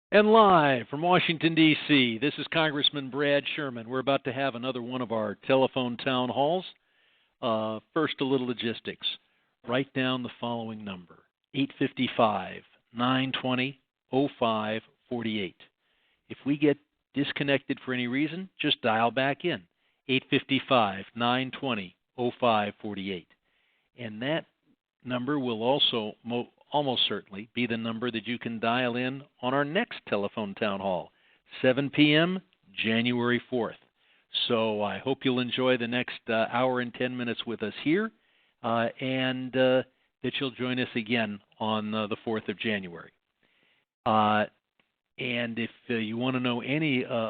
And live from Washington, D.C., this is Congressman Brad Sherman. We're about to have another one of our telephone town halls. First, a little logistics. Write down the following number, 855-920-0548. If we get disconnected for any reason, just dial back in, 855-920-0548. And that number will also almost certainly be the number that you can dial in on our next telephone town hall, 7 p.m., January 4th. So I hope you'll enjoy the next hour and 10 minutes with us here, and that you'll join us again on the 4th of January. And if you want to know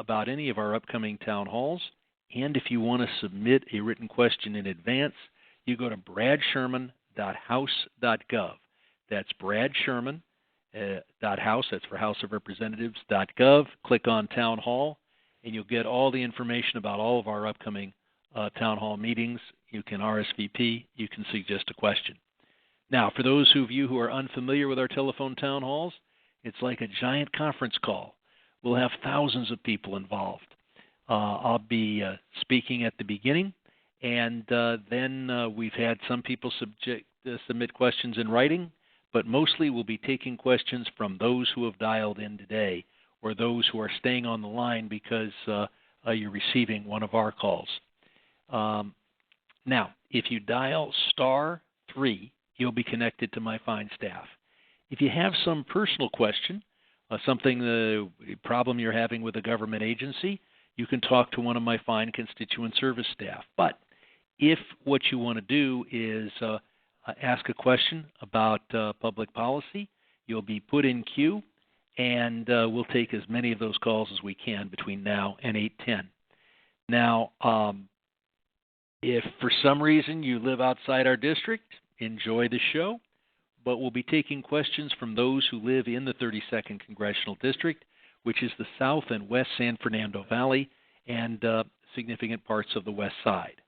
about any of our upcoming town halls, and if you want to submit a written question in advance, you go to bradsherman.house.gov. That's Brad Sherman, .house, that's for House of Representatives.gov. Click on Town Hall, and you'll get all the information about all of our upcoming town hall meetings. You can RSVP. You can suggest a question. Now, for those of you who are unfamiliar with our telephone town halls, it's like a giant conference call. We'll have thousands of people involved. I'll be speaking at the beginning, and then we've had some people submit questions in writing, but mostly we'll be taking questions from those who have dialed in today or those who are staying on the line because you're receiving one of our calls. Now, if you dial *3, you'll be connected to my fine staff. If you have some personal question, the problem you're having with a government agency, you can talk to one of my fine constituent service staff. But if what you want to do is ask a question about public policy, you'll be put in queue, and we'll take as many of those calls as we can between now and 8:10. Now, if for some reason you live outside our district, enjoy the show, but we'll be taking questions from those who live in the 32nd Congressional District, which is the South and West San Fernando Valley and significant parts of the West Side.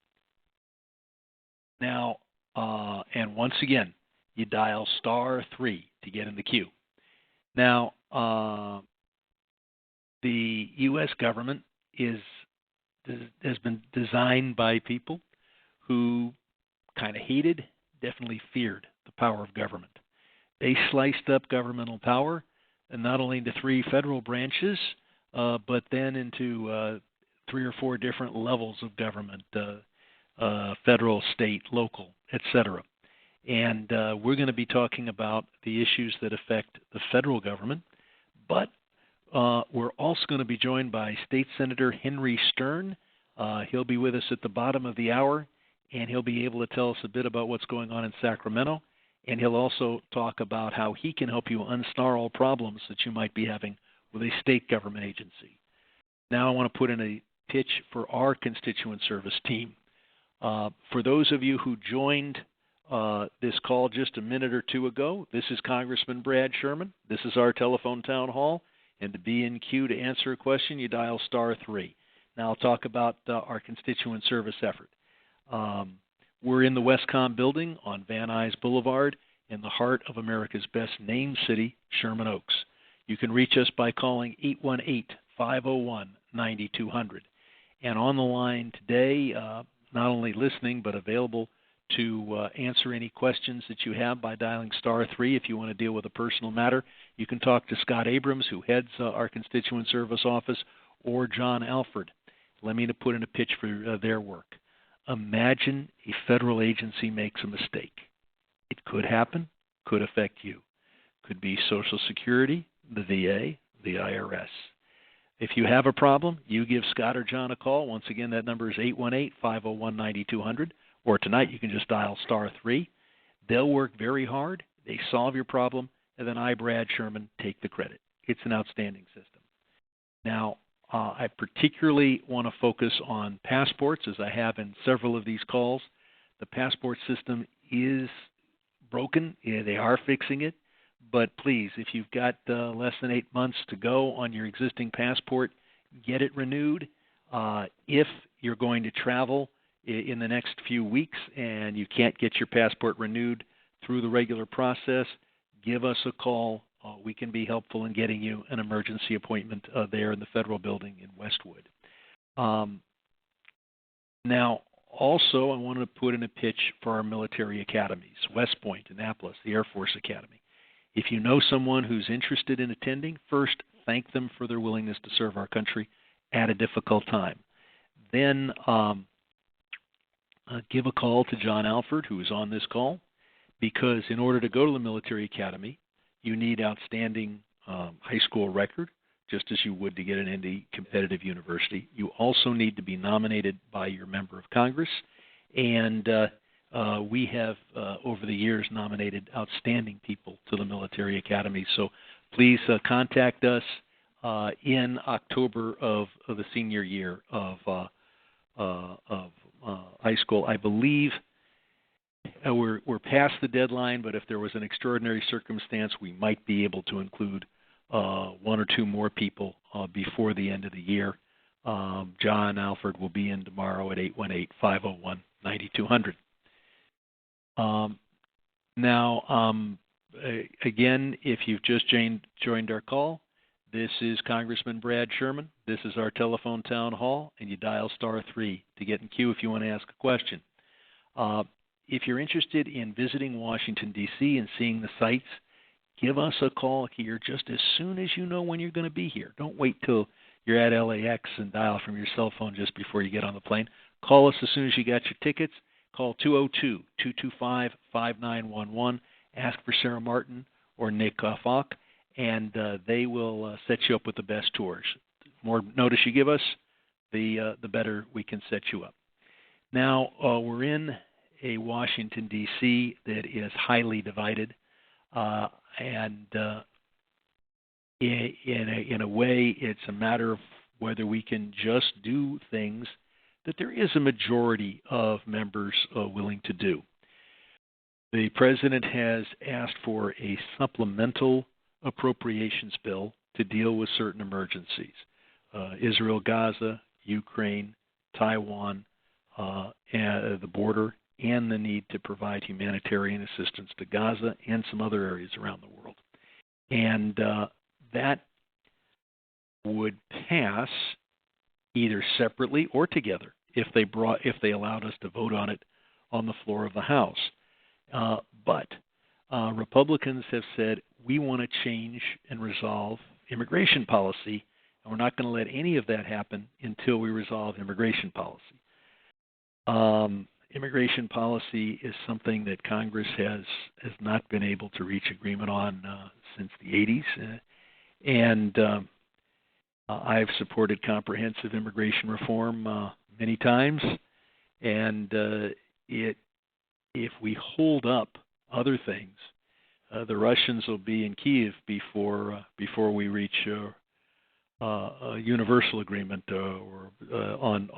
Now, and once again, you dial *3 to get in the queue. Now, the U.S. government has been designed by people who kind of hated, definitely feared the power of government. They sliced up governmental power, and not only into 3 federal branches, but then into 3 or 4 different levels of government, federal, state, local, etc. And we're going to be talking about the issues that affect the federal government, but we're also going to be joined by State Senator Henry Stern. He'll be with us at the bottom of the hour, and he'll be able to tell us a bit about what's going on in Sacramento, and he'll also talk about how he can help you unsnarl problems that you might be having with a state government agency. Now I want to put in a pitch for our constituent service team. For those of you who joined this call just a minute or two ago, this is Congressman Brad Sherman. This is our telephone town hall. And to be in queue to answer a question, you dial *3. Now I'll talk about our constituent service effort. We're in the Westcom building on Van Nuys Boulevard in the heart of America's best named city, Sherman Oaks. You can reach us by calling 818-501-9200. And on the line today, not only listening but available to answer any questions that you have by dialing *3. If you want to deal with a personal matter, you can talk to Scott Abrams, who heads our constituent service office, or John Alford. Let me put in a pitch for their work. Imagine a federal agency makes a mistake. It could happen, could affect you. Could be Social Security, the VA, the IRS. If you have a problem, you give Scott or John a call. Once again, that number is 818-501-9200. Or tonight, you can just dial *3. They'll work very hard. They solve your problem, and then I, Brad Sherman, take the credit. It's an outstanding system. Now, I particularly want to focus on passports, as I have in several of these calls. The passport system is broken. They are fixing it. But please, if you've got less than 8 months to go on your existing passport, get it renewed. If you're going to travel in the next few weeks and you can't get your passport renewed through the regular process, give us a call we can be helpful in getting you an emergency appointment there in the federal building in Westwood. Now, also, I want to put in a pitch for our military academies, West Point, Annapolis, the Air Force Academy. If you know someone who's interested in attending, first, thank them for their willingness to serve our country at a difficult time. Then give a call to John Alford, who is on this call, because in order to go to the military academy, you need outstanding high school record, just as you would to get into any competitive university. You also need to be nominated by your member of Congress, and we have, over the years, nominated outstanding people to the military academy. So please contact us in October of the senior year of high school. I believe we're past the deadline, but if there was an extraordinary circumstance, we might be able to include one or two more people before the end of the year. John Alford will be in tomorrow at 818-501-9200. Now, again, if you've just joined our call, this is Congressman Brad Sherman. This is our telephone town hall, and you dial *3 to get in queue if you want to ask a question. If you're interested in visiting Washington, D.C. and seeing the sites, give us a call here just as soon as you know when you're going to be here. Don't wait till you're at LAX and dial from your cell phone just before you get on the plane. Call us as soon as you got your tickets. Call 202-225-5911. Ask for Sarah Martin or Nick Falk, and they will set you up with the best tours. The more notice you give us, the better we can set you up. Now, we're in a Washington, D.C. that is highly divided, and in a way, it's a matter of whether we can just do things that there is a majority of members willing to do. The President has asked for a supplemental appropriations bill to deal with certain emergencies. Israel, Gaza, Ukraine, Taiwan, and the border, and the need to provide humanitarian assistance to Gaza and some other areas around the world. And that would pass either separately or together if they allowed us to vote on it on the floor of the House. But Republicans have said we want to change and resolve immigration policy, and we're not going to let any of that happen until we resolve immigration policy. Immigration policy is something that Congress has not been able to reach agreement on since the 80s, and I've supported comprehensive immigration reform many times, and if we hold up other things, the Russians will be in Kiev before we reach a universal agreement on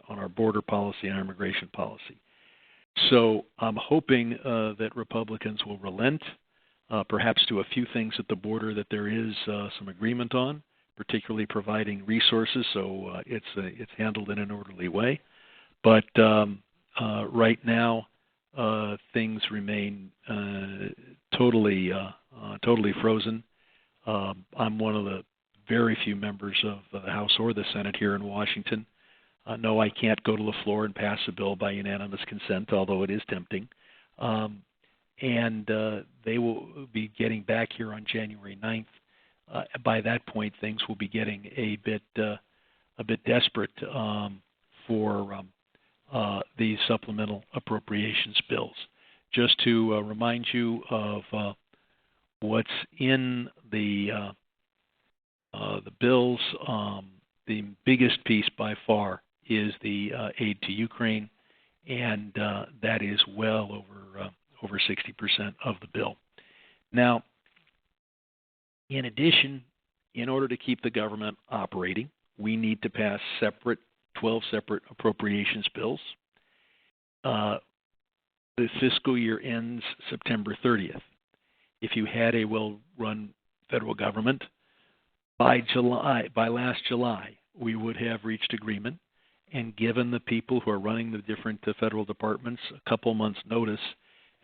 our border policy and our immigration policy. So I'm hoping that Republicans will relent, perhaps to a few things at the border that there is some agreement on, particularly providing resources so it's handled in an orderly way. But right now, things remain totally frozen. I'm one of the very few members of the House or the Senate here in Washington. No, I can't go to the floor and pass a bill by unanimous consent, although it is tempting. And they will be getting back here on January 9th. By that point, things will be getting a bit desperate for these supplemental appropriations bills. Just to remind you of what's in the bills, the biggest piece by far is the aid to Ukraine, and that is well over 60% of the bill. Now, in addition, in order to keep the government operating, we need to pass 12 separate appropriations bills. The fiscal year ends September 30th. If you had a well-run federal government, by last July, we would have reached agreement and given the people who are running the different federal departments a couple months' notice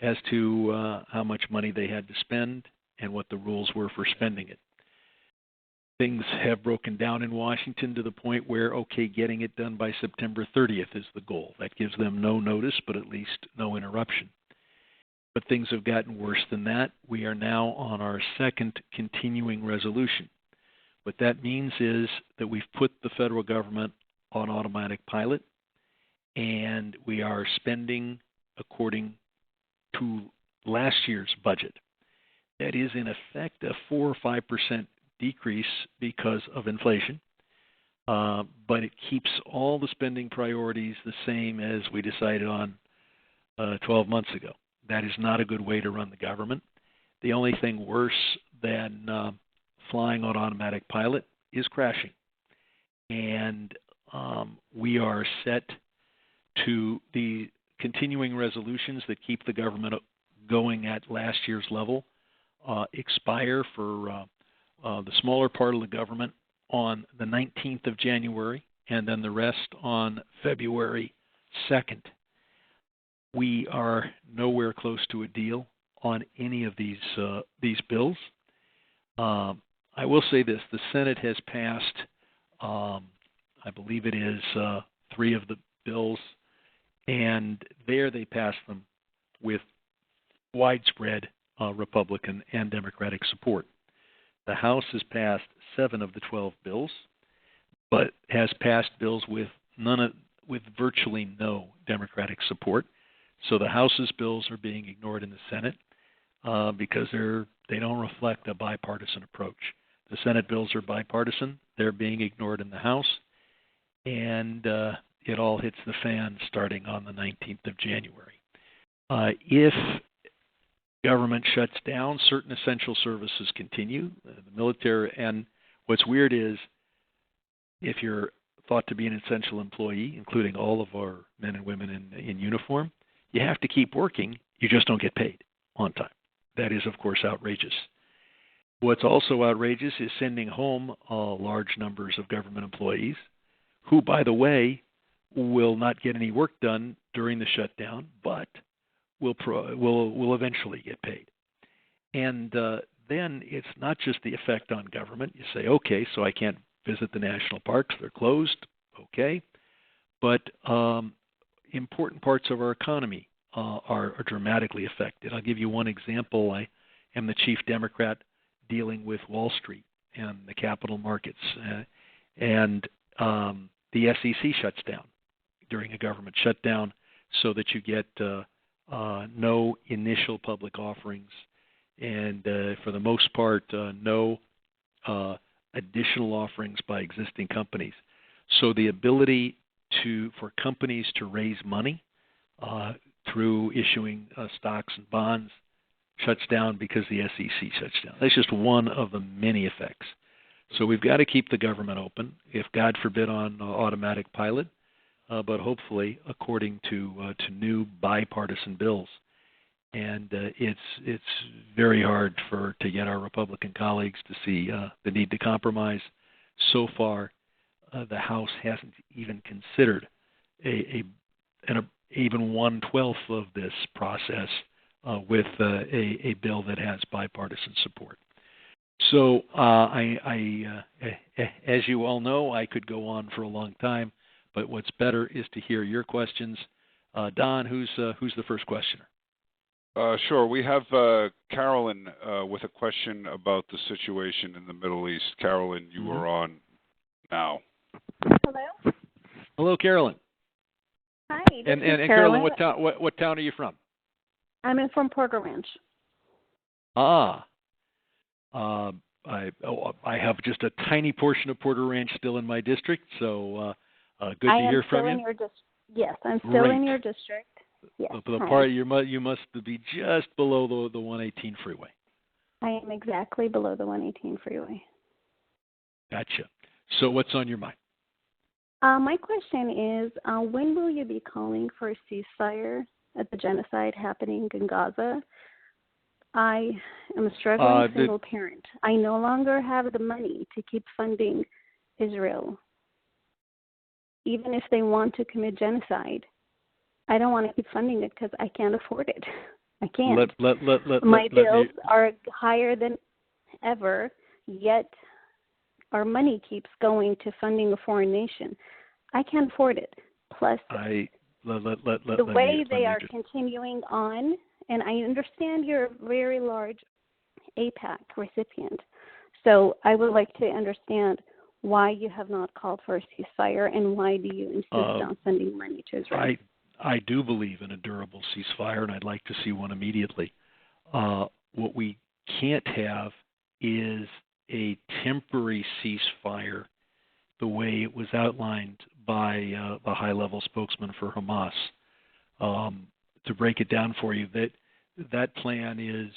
as to how much money they had to spend and what the rules were for spending it. Things have broken down in Washington to the point where, okay, getting it done by September 30th is the goal. That gives them no notice, but at least no interruption. But things have gotten worse than that. We are now on our second continuing resolution. What that means is that we've put the federal government on automatic pilot, and we are spending according to last year's budget. That is, in effect, a 4 or 5% decrease because of inflation, but it keeps all the spending priorities the same as we decided on 12 months ago. That is not a good way to run the government. The only thing worse than flying on automatic pilot is crashing. And we are set to the continuing resolutions that keep the government going at last year's level expire for the smaller part of the government on the 19th of January, and then the rest on February 2nd. We are nowhere close to a deal on any of these bills. I will say this: the Senate has passed, I believe it is 3 of the bills, and there they passed them with widespread Republican and Democratic support. The House has passed 7 of the 12 bills, but has passed bills with virtually no Democratic support. So the House's bills are being ignored in the Senate because they don't reflect a bipartisan approach. The Senate bills are bipartisan; they're being ignored in the House, and it all hits the fan starting on the 19th of January. If government shuts down, certain essential services continue, the military, and what's weird is if you're thought to be an essential employee, including all of our men and women in uniform, you have to keep working, you just don't get paid on time. That is, of course, outrageous. What's also outrageous is sending home large numbers of government employees who, by the way, will not get any work done during the shutdown, but will eventually get paid. And then it's not just the effect on government. You say, okay, so I can't visit the national parks. They're closed. Okay. But important parts of our economy are dramatically affected. I'll give you one example. I am the chief Democrat dealing with Wall Street and the capital markets. And the SEC shuts down during a government shutdown so that you get no initial public offerings, and for the most part, no additional offerings by existing companies. So the ability for companies to raise money through issuing stocks and bonds shuts down because the SEC shuts down. That's just one of the many effects. So we've got to keep the government open, if God forbid on automatic pilot, but hopefully according to new bipartisan bills. And it's very hard to get our Republican colleagues to see the need to compromise. So far, the House hasn't even considered even 1/12 of this process with a bill that has bipartisan support. So as you all know, I could go on for a long time, but what's better is to hear your questions. Don, who's the first questioner? Sure. We have Carolyn with a question about the situation in the Middle East. Carolyn, you are on now. Hello. Hello, Carolyn. Hi. And Carolyn, what town are you from? I'm from Porter Ranch. I have just a tiny portion of Porter Ranch still in my district, so good to hear from you. Yes, I'm still in your district. Yes. The part you must be just below the 118 freeway. I am exactly below the 118 freeway. Gotcha. So what's on your mind? My question is, when will you be calling for a ceasefire at the genocide happening in Gaza? I am a struggling single parent. I no longer have the money to keep funding Israel. Even if they want to commit genocide, I don't want to keep funding it because I can't afford it. I can't. Let My me. bills are higher than ever, yet our money keeps going to funding a foreign nation. I can't afford it. Plus, the way they are continuing on, and I understand you're a very large APAC recipient, so I would like to understand why you have not called for a ceasefire and why do you insist on sending money to Israel? I do believe in a durable ceasefire, and I'd like to see one immediately. What we can't have is a temporary ceasefire the way it was outlined by the high-level spokesman for Hamas. To break it down for you, that plan is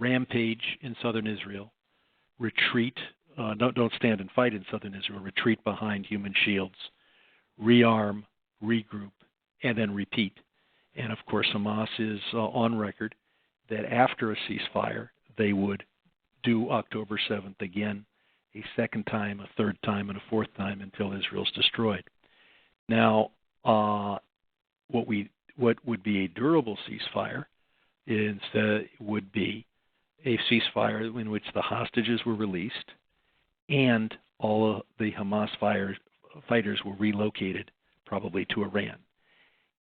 rampage in southern Israel, retreat, don't stand and fight in southern Israel, retreat behind human shields, rearm, regroup, and then repeat. And of course, Hamas is on record that after a ceasefire, they would do October 7th again, a second time, a third time, and a fourth time until Israel's destroyed. Now, what would be a durable ceasefire would be a ceasefire in which the hostages were released and all of the Hamas fighters were relocated, probably to Iran.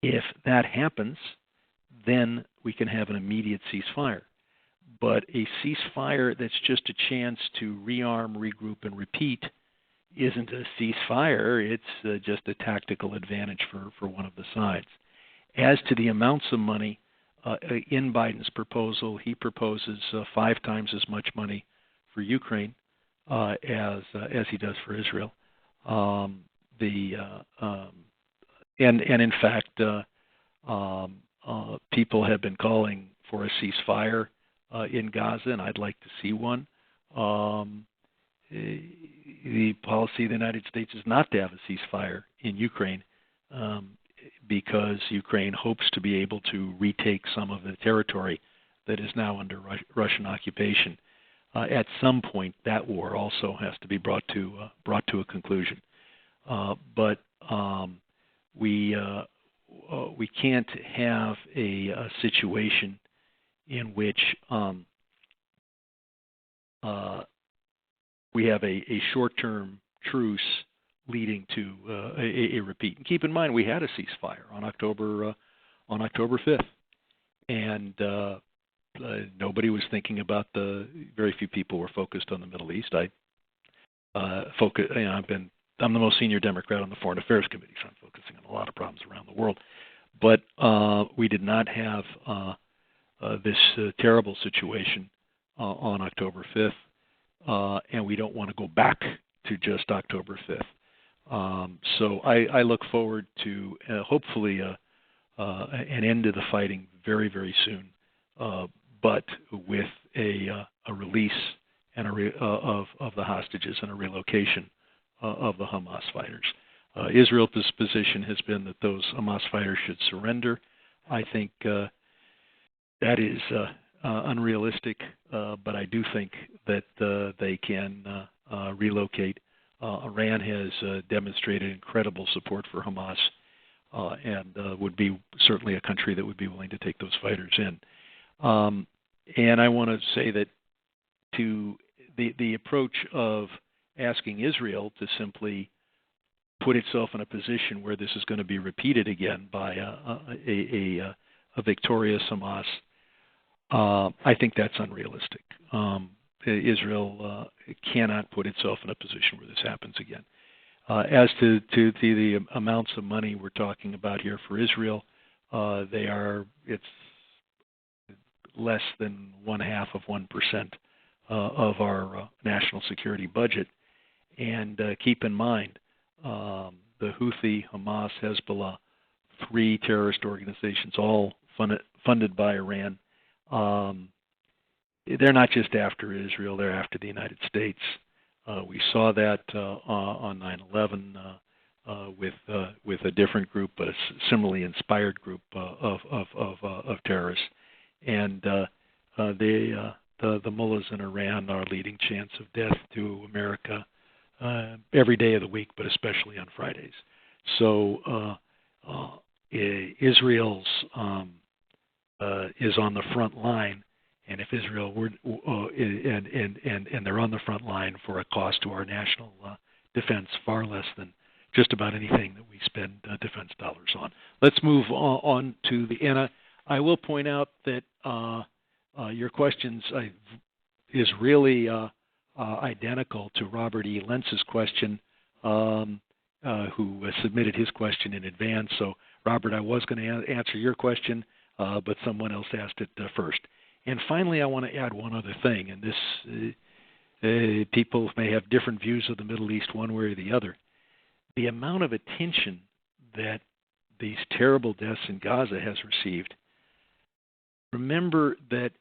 If that happens, then we can have an immediate ceasefire. But a ceasefire that's just a chance to rearm, regroup, and repeat isn't a ceasefire. It's just a tactical advantage for one of the sides. As to the amounts of money, in Biden's proposal, he proposes 5 times as much money for Ukraine as he does for Israel. And in fact, people have been calling for a ceasefire in Gaza, and I'd like to see one. The policy of the United States is not to have a ceasefire in Ukraine because Ukraine hopes to be able to retake some of the territory that is now under Russian occupation. At some point, that war also has to be brought to a conclusion. But we can't have a situation in which we have a short-term truce leading to a repeat. And keep in mind, we had a ceasefire on October 5th, and nobody was thinking about very few people were focused on the Middle East. I'm the most senior Democrat on the Foreign Affairs Committee, so I'm focusing on a lot of problems around the world. But we did not have this terrible situation on October 5th, and we don't want to go back to just October 5th. So I look forward to hopefully an end to the fighting very, very soon, but with a release and of the hostages and a relocation of the Hamas fighters. Israel's position has been that those Hamas fighters should surrender. I think that is unrealistic, but I do think that they can relocate. Iran has demonstrated incredible support for Hamas and would be certainly a country that would be willing to take those fighters in. And I want to say that to the approach of asking Israel to simply put itself in a position where this is going to be repeated again by a victorious Hamas, I think that's unrealistic. Israel cannot put itself in a position where this happens again. As to the amounts of money we're talking about here for Israel, it's less than 0.5% of our national security budget. And keep in mind, the Houthi, Hamas, Hezbollah, 3 terrorist organizations, all funded by Iran. They're not just after Israel; they're after the United States. We saw that on 9/11 with a different group, but a similarly inspired group of terrorists. And the mullahs in Iran are leading chants of death to America every day of the week, but especially on Fridays. So Israel's is on the front line, and if Israel were and they're on the front line for a cost to our national defense far less than just about anything that we spend defense dollars on. Let's move on to the Anna. I will point out that your questions is really identical to Robert E. Lentz's question, who submitted his question in advance. So, Robert, I was going to answer your question, but someone else asked it first. And finally, I want to add one other thing, and this people may have different views of the Middle East one way or the other. The amount of attention that these terrible deaths in Gaza has received, remember that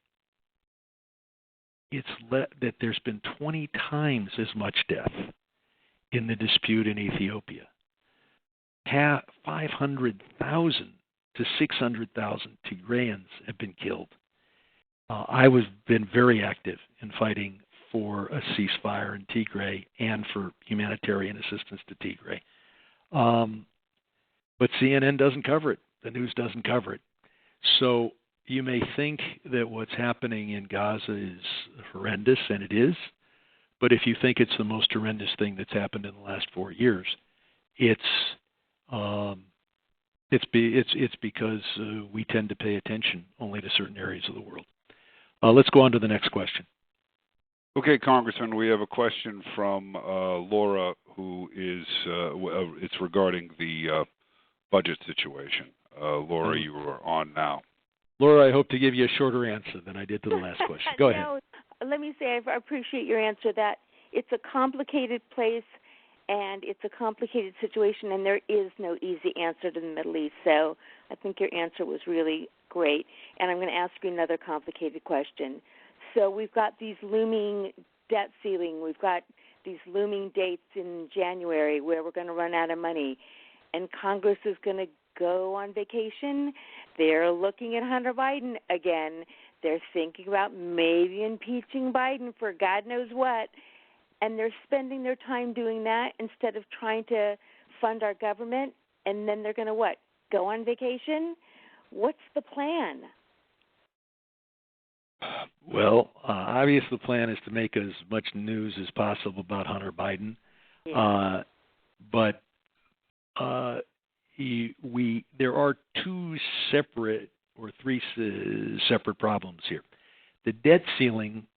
that there's been 20 times as much death in the dispute in Ethiopia. 500,000 to 600,000 Tigrayans have been killed. I was been very active in fighting for a ceasefire in Tigray and for humanitarian assistance to Tigray. But CNN doesn't cover it. The news doesn't cover it. So you may think that what's happening in Gaza is horrendous, and it is. But if you think it's the most horrendous thing that's happened in the last 4 years, it's because we tend to pay attention only to certain areas of the world. Let's go on to the next question. Okay, Congressman, we have a question from Laura, who is it's regarding the budget situation. Laura, you are on now. Laura, I hope to give you a shorter answer than I did to the last question. Go ahead. No, let me say I appreciate your answer. That it's a complicated place and it's a complicated situation, and there is no easy answer to the Middle East. So I think your answer was really great. And I'm going to ask you another complicated question. So we've got these looming debt ceiling. We've got these looming dates in January where we're going to run out of money, and Congress is going to go on vacation. They're looking at Hunter Biden again. They're thinking about maybe impeaching Biden for God knows what, and they're spending their time doing that instead of trying to fund our government, and then they're going to what? Go on vacation? What's the plan? Well, obviously the plan is to make as much news as possible about Hunter Biden. Yeah. But there are two separate or three separate problems here. The debt ceiling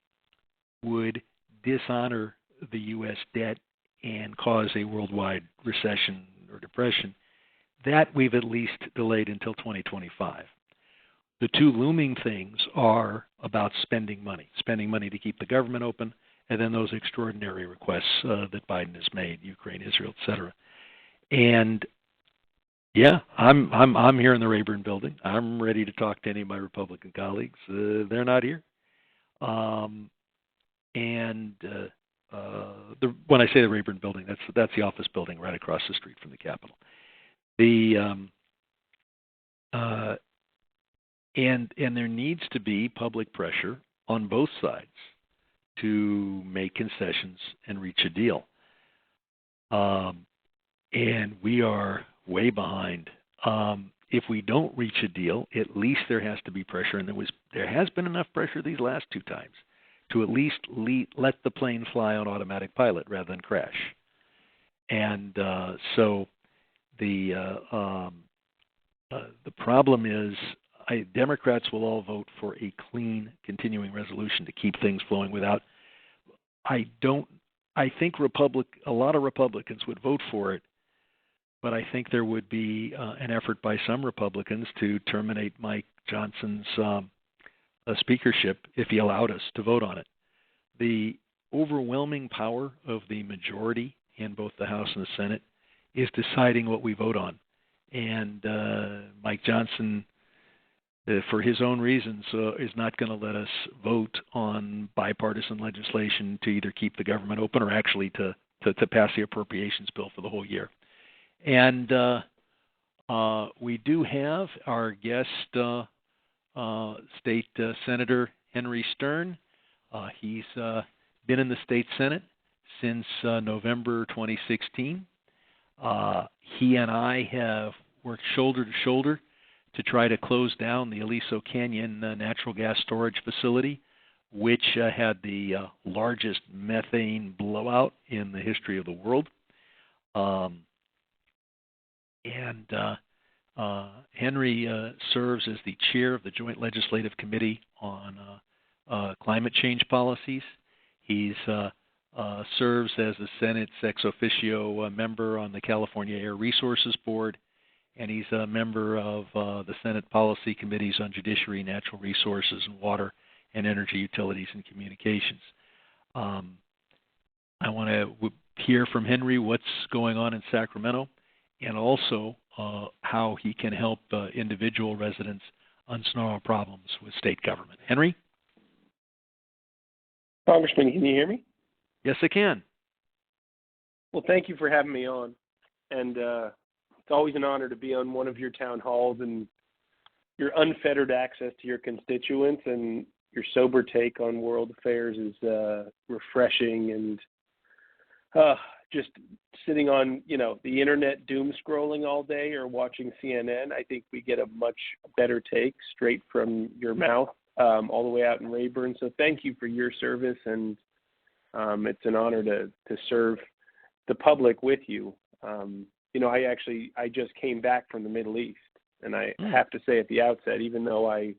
would dishonor the U.S. debt and cause a worldwide recession or depression. That we've at least delayed until 2025. The two looming things are about spending money to keep the government open, and then those extraordinary requests that Biden has made, Ukraine, Israel, etc. And yeah, I'm here in the Rayburn building. I'm ready to talk to any of my Republican colleagues. They're not here. When I say the Rayburn building, that's the office building right across the street from the Capitol. And there needs to be public pressure on both sides to make concessions and reach a deal. And we are way behind. If we don't reach a deal, at least there has to be pressure, and there has been enough pressure these last two times to at least let the plane fly on automatic pilot rather than crash. And so the problem is Democrats will all vote for a clean continuing resolution to keep things flowing without. I think a lot of Republicans would vote for it, but I think there would be an effort by some Republicans to terminate Mike Johnson's speakership if he allowed us to vote on it. The overwhelming power of the majority in both the House and the Senate is deciding what we vote on. And Mike Johnson, for his own reasons, is not going to let us vote on bipartisan legislation to either keep the government open or actually to pass the appropriations bill for the whole year. And we do have our guest State Senator Henry Stern. He's been in the State Senate since November 2016. He and I have worked shoulder to shoulder to try to close down the Aliso Canyon natural gas storage facility, which had the largest methane blowout in the history of the world. Henry serves as the chair of the Joint Legislative Committee on Climate Change Policies. He's serves as the Senate's ex officio member on the California Air Resources Board, and he's a member of the Senate Policy Committees on Judiciary, Natural Resources, and Water and Energy Utilities and Communications. I want to hear from Henry what's going on in Sacramento, and also how he can help individual residents unsnarl problems with state government. Henry? Congressman, can you hear me? Yes, I can. Well, thank you for having me on. And it's always an honor to be on one of your town halls, and your unfettered access to your constituents and your sober take on world affairs is refreshing. And just sitting on, the internet doom scrolling all day or watching CNN, I think we get a much better take straight from your mouth all the way out in Rayburn. So thank you for your service, and it's an honor to serve the public with you. I just came back from the Middle East, and I have to say at the outset, even though I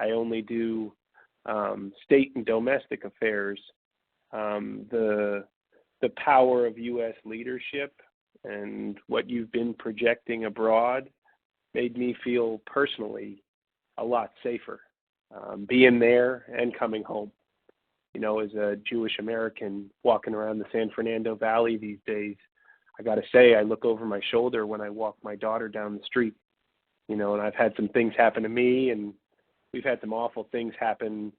only do state and domestic affairs, the power of U.S. leadership and what you've been projecting abroad made me feel personally a lot safer, being there and coming home. As a Jewish American walking around the San Fernando Valley these days, I got to say, I look over my shoulder when I walk my daughter down the street, and I've had some things happen to me, and we've had some awful things happen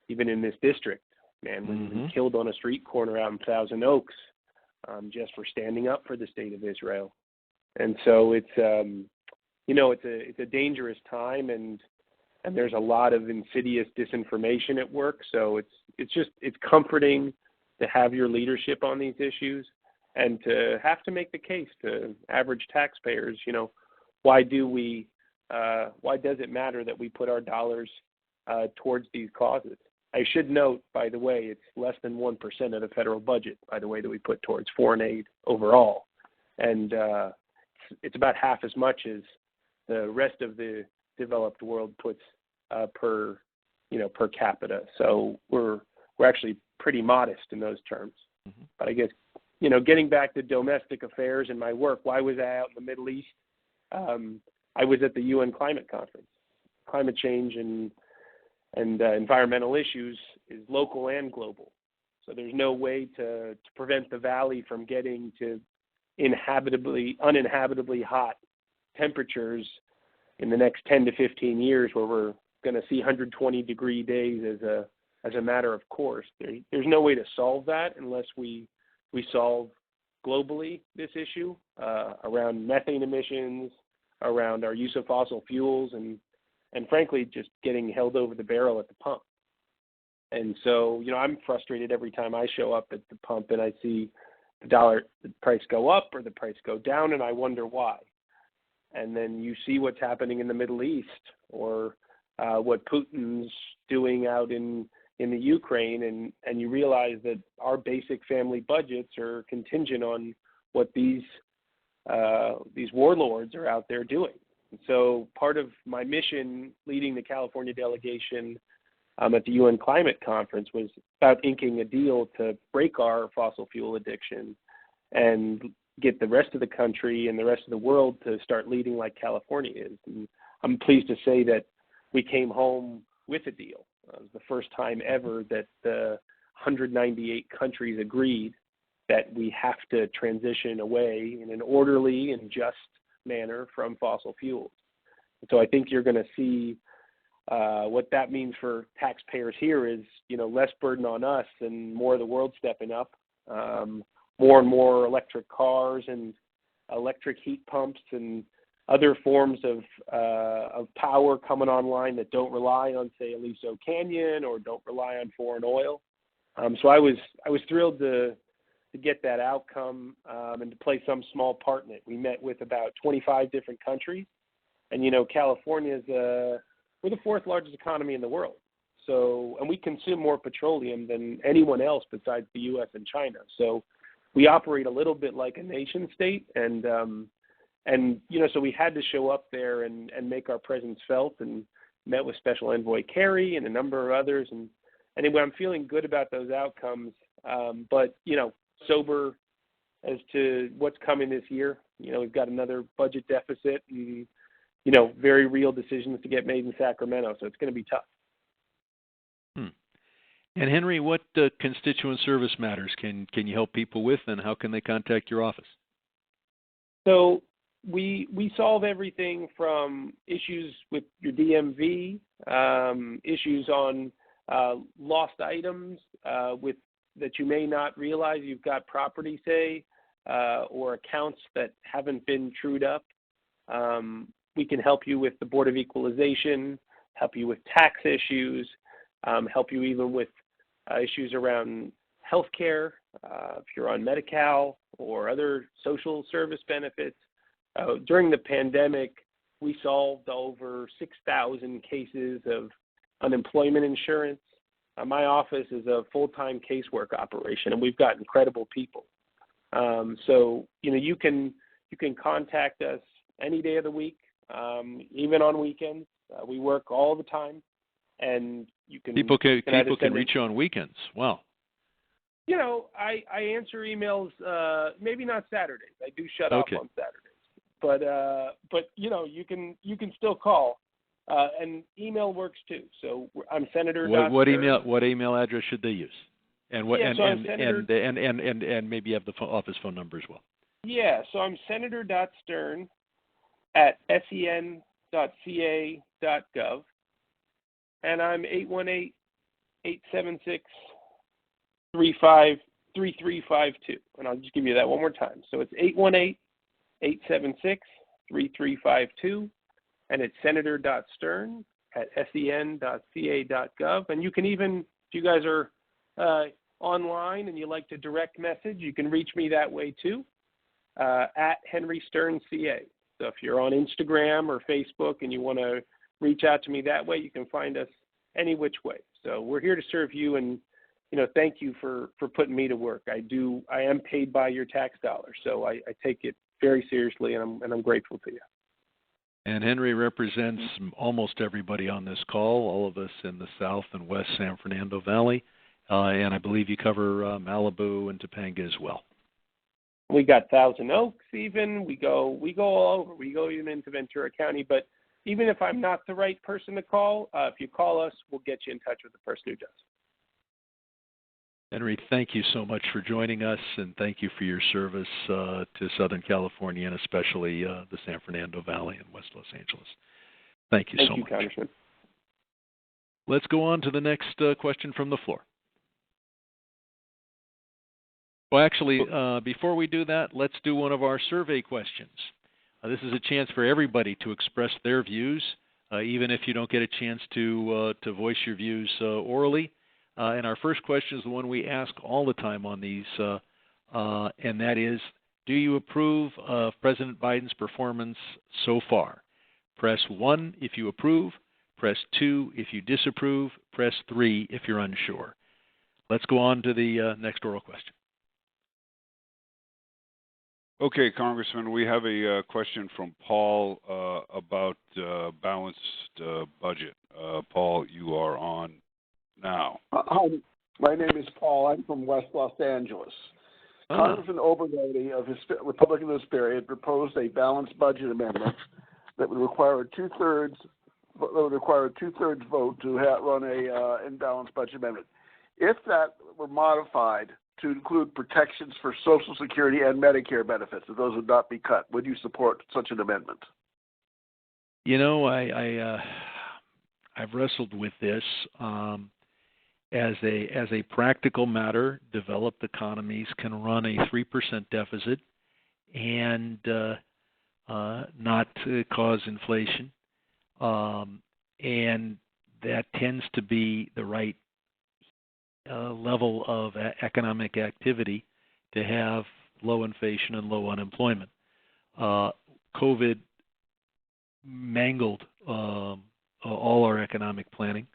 even in this district. Man, we've been killed on a street corner out in Thousand Oaks just for standing up for the state of Israel. And so it's a dangerous time, and there's a lot of insidious disinformation at work. So it's comforting to have your leadership on these issues and to have to make the case to average taxpayers. Why does it matter that we put our dollars towards these causes? I should note, by the way, it's less than 1% of the federal budget, by the way, that we put towards foreign aid overall. And it's about half as much as the rest of the developed world puts per capita. So we're actually pretty modest in those terms. But I guess, getting back to domestic affairs and my work, why was I out in the Middle East? I was at the UN Climate Conference. Climate change and environmental issues is local and global. So there's no way to prevent the valley from getting to uninhabitably hot temperatures in the next 10 to 15 years, where we're going to see 120-degree days as a matter of course. There's no way to solve that unless we solve globally this issue around methane emissions, around our use of fossil fuels, and frankly, just getting held over the barrel at the pump. And so, I'm frustrated every time I show up at the pump and I see the price go up or the price go down, and I wonder why. And then you see what's happening in the Middle East, or what Putin's doing out in the Ukraine, and you realize that our basic family budgets are contingent on what these warlords are out there doing. And so part of my mission leading the California delegation at the UN Climate Conference was about inking a deal to break our fossil fuel addiction and get the rest of the country and the rest of the world to start leading like California is. And I'm pleased to say that we came home with a deal. It was the first time ever that the 198 countries agreed that we have to transition away in an orderly and just manner from fossil fuels. And so I think you're going to see what that means for taxpayers here is, less burden on us and more of the world stepping up, more and more electric cars and electric heat pumps and other forms of power coming online that don't rely on, say, Aliso Canyon or don't rely on foreign oil. So I was thrilled to get that outcome and to play some small part in it. We met with about 25 different countries, And California's we're the fourth largest economy in the world. So, and we consume more petroleum than anyone else besides the U.S. and China. So, we operate a little bit like a nation state, and so we had to show up there and make our presence felt, and met with Special Envoy Kerry and a number of others. And anyway, I'm feeling good about those outcomes, but sober as to what's coming this year. We've got another budget deficit, and very real decisions to get made in Sacramento, so it's going to be tough. And Henry, what constituent service matters can you help people with, and how can they contact your office? So we solve everything from issues with your DMV, issues on lost items that you may not realize you've got property, say, or accounts that haven't been trued up. We can help you with the Board of Equalization, help you with tax issues, help you even with issues around health care, if you're on Medi-Cal or other social service benefits. During the pandemic, we solved over 6,000 cases of unemployment insurance. My office is a full-time casework operation, and we've got incredible people. So you can contact us any day of the week, even on weekends. We work all the time, and people can reach you on weekends. Wow. I answer emails. Maybe not Saturdays. I do shut off on Saturdays, but you can still call, and email works too. So I'm Senator. What email address should they use? And what and maybe you have the office phone number as well. Yeah, so I'm Senator.Stern @sen.ca.gov, and I'm 818-876-3352, and I'll just give you that one more time. So it's 818-876-3352, and it's Senator.Stern @sen.ca.gov, and you can even, if you guys are online and you like to direct message, you can reach me that way too, at Henry Stern CA. So if you're on Instagram or Facebook and you want to reach out to me that way, you can find us any which way. So we're here to serve you, and thank you for putting me to work. I am paid by your tax dollars, so I take it very seriously, and I'm grateful to you. And Henry represents almost everybody on this call, all of us in the South and West San Fernando Valley, and I believe you cover Malibu and Topanga as well. We got Thousand Oaks even. We go all over. We go even into Ventura County. But even if I'm not the right person to call, if you call us, we'll get you in touch with the person who does. Henry, thank you so much for joining us, and thank you for your service to Southern California, and especially the San Fernando Valley and West Los Angeles. Thank you so much. Thank you, Congressman. Let's go on to the next question from the floor. Well, actually, before we do that, let's do one of our survey questions. This is a chance for everybody to express their views, even if you don't get a chance to voice your views orally. And our first question is the one we ask all the time on these, and that is, do you approve of President Biden's performance so far? Press 1 if you approve, press 2 if you disapprove, press 3 if you're unsure. Let's go on to the next oral question. Okay, Congressman, we have a question from Paul about balanced budget. Paul, you are on now. Hi, my name is Paul. I'm from West Los Angeles. Congressman Obergody of his Republican of this period proposed a balanced budget amendment that would require a two-thirds vote to run a imbalanced budget amendment. If that were modified to include protections for Social Security and Medicare benefits, if those would not be cut, would you support such an amendment? I've wrestled with this. As a practical matter, developed economies can run a 3% deficit and not cause inflation, and that tends to be the right level of economic activity to have low inflation and low unemployment. COVID mangled all our economic planning,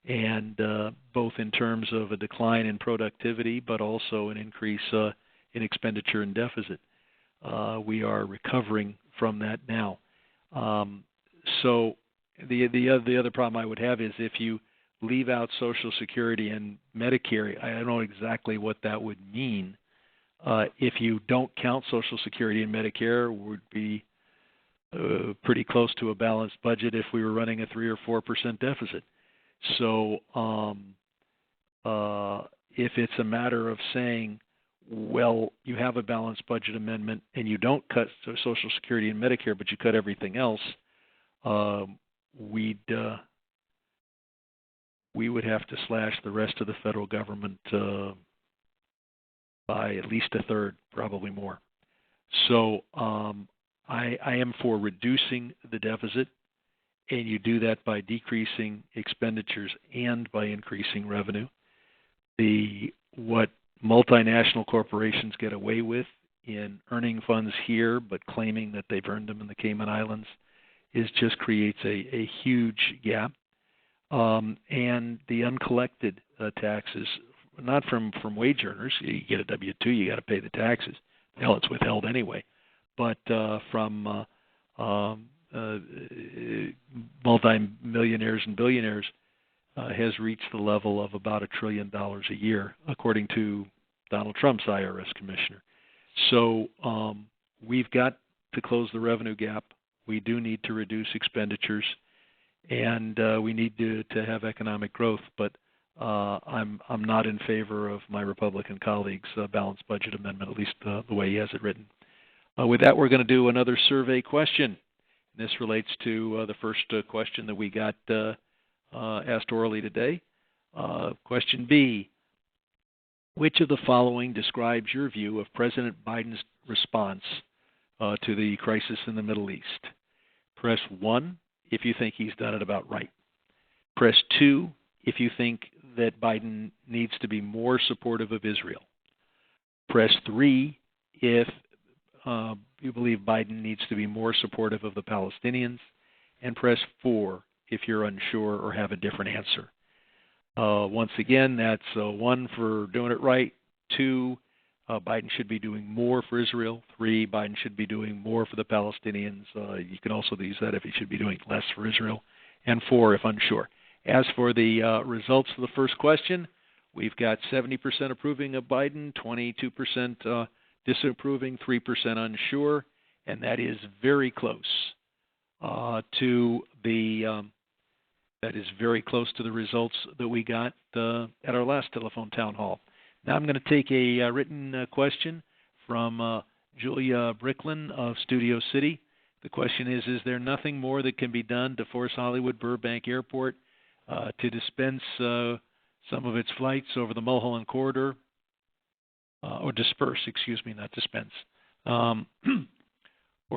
and both in terms of a decline in productivity, but also an increase in expenditure and deficit. We are recovering from that now. So the other problem I would have is if you leave out Social Security and Medicare, I don't know exactly what that would mean. If you don't count Social Security and Medicare, would be pretty close to a balanced budget if we were running a 3 or 4% deficit. So if it's a matter of saying, well, you have a balanced budget amendment and you don't cut Social Security and Medicare, but you cut everything else, we would have to slash the rest of the federal government by at least a third, probably more. So I am for reducing the deficit, and you do that by decreasing expenditures and by increasing revenue. What multinational corporations get away with in earning funds here but claiming that they've earned them in the Cayman Islands just creates a huge gap. And the uncollected taxes, not from wage earners. You get a W-2, you got to pay the taxes. Hell, it's withheld anyway. But from multi-millionaires and billionaires has reached the level of about $1 trillion a year, according to Donald Trump's IRS commissioner. So we've got to close the revenue gap. We do need to reduce expenditures, and we need to have economic growth. But I'm not in favor of my Republican colleagues' balanced budget amendment, at least the way he has it written. With that, we're going to do another survey question. This relates to the first question that we got asked orally today. Question B, which of the following describes your view of President Biden's response to the crisis in the Middle East? Press 1 if you think he's done it about right. Press 2 if you think that Biden needs to be more supportive of Israel. Press 3 if you believe Biden needs to be more supportive of the Palestinians. And press 4 if you're unsure or have a different answer. Once again, that's 1 for doing it right, 2, Biden should be doing more for Israel, 3, Biden should be doing more for the Palestinians. You can also use that if he should be doing less for Israel, and 4 if unsure. As for the results of the first question, we've got 70% approving of Biden, 22% disapproving, 3% unsure, and that is very close to the results that we got at our last telephone town hall. Now I'm going to take a written question from Julia Bricklin of Studio City. The question is there nothing more that can be done to force Hollywood Burbank Airport to dispense some of its flights over the Mulholland Corridor, or disperse, not dispense. Or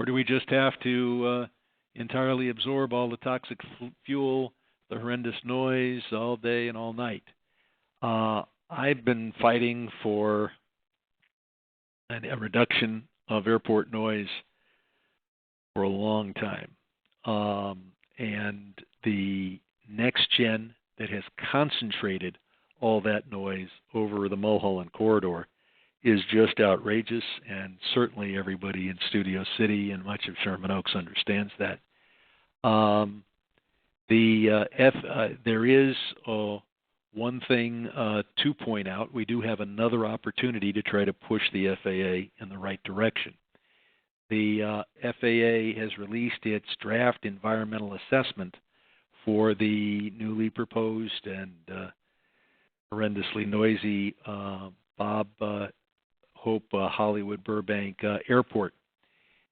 do we just have to entirely absorb all the toxic fuel, the horrendous noise all day and all night? I've been fighting for a reduction of airport noise for a long time. And the next gen that has concentrated all that noise over the Mulholland Corridor is just outrageous, and certainly everybody in Studio City and much of Sherman Oaks understands that. There is one thing to point out. We do have another opportunity to try to push the FAA in the right direction. The FAA has released its draft environmental assessment for the newly proposed and horrendously noisy Bob Hope Hollywood Burbank Airport.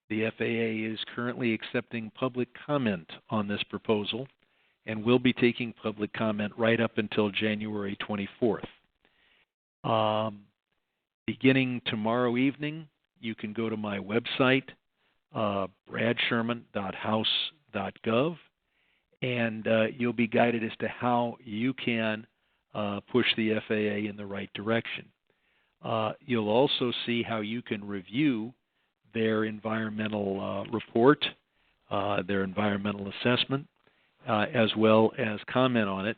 The FAA is currently accepting public comment on this proposal and will be taking public comment right up until January 24th. Beginning tomorrow evening, you can go to my website, bradsherman.house.gov, and you'll be guided as to how you can push the FAA in the right direction. You'll also see how you can review their environmental report their environmental assessment, as well as comment on it.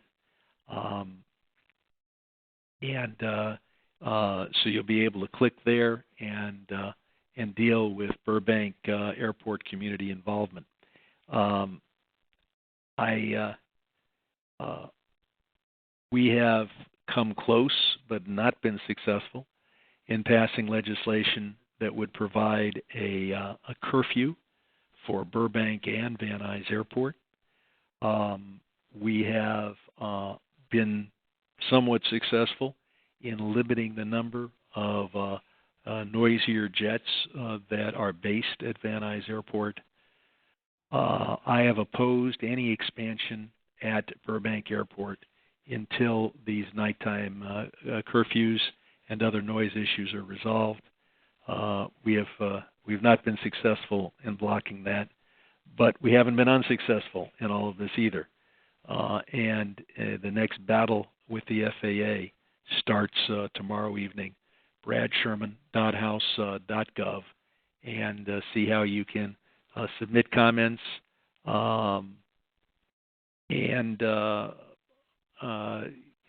So you'll be able to click there and deal with Burbank Airport community involvement. We have come close but not been successful in passing legislation that would provide a curfew for Burbank and Van Nuys Airport. We have been somewhat successful in limiting the number of noisier jets that are based at Van Nuys Airport. I have opposed any expansion at Burbank Airport until these nighttime curfews and other noise issues are resolved. We've not been successful in blocking that, but we haven't been unsuccessful in all of this either. And the next battle with the FAA starts tomorrow evening. Brad Sherman, .house.gov, and see how you can submit comments.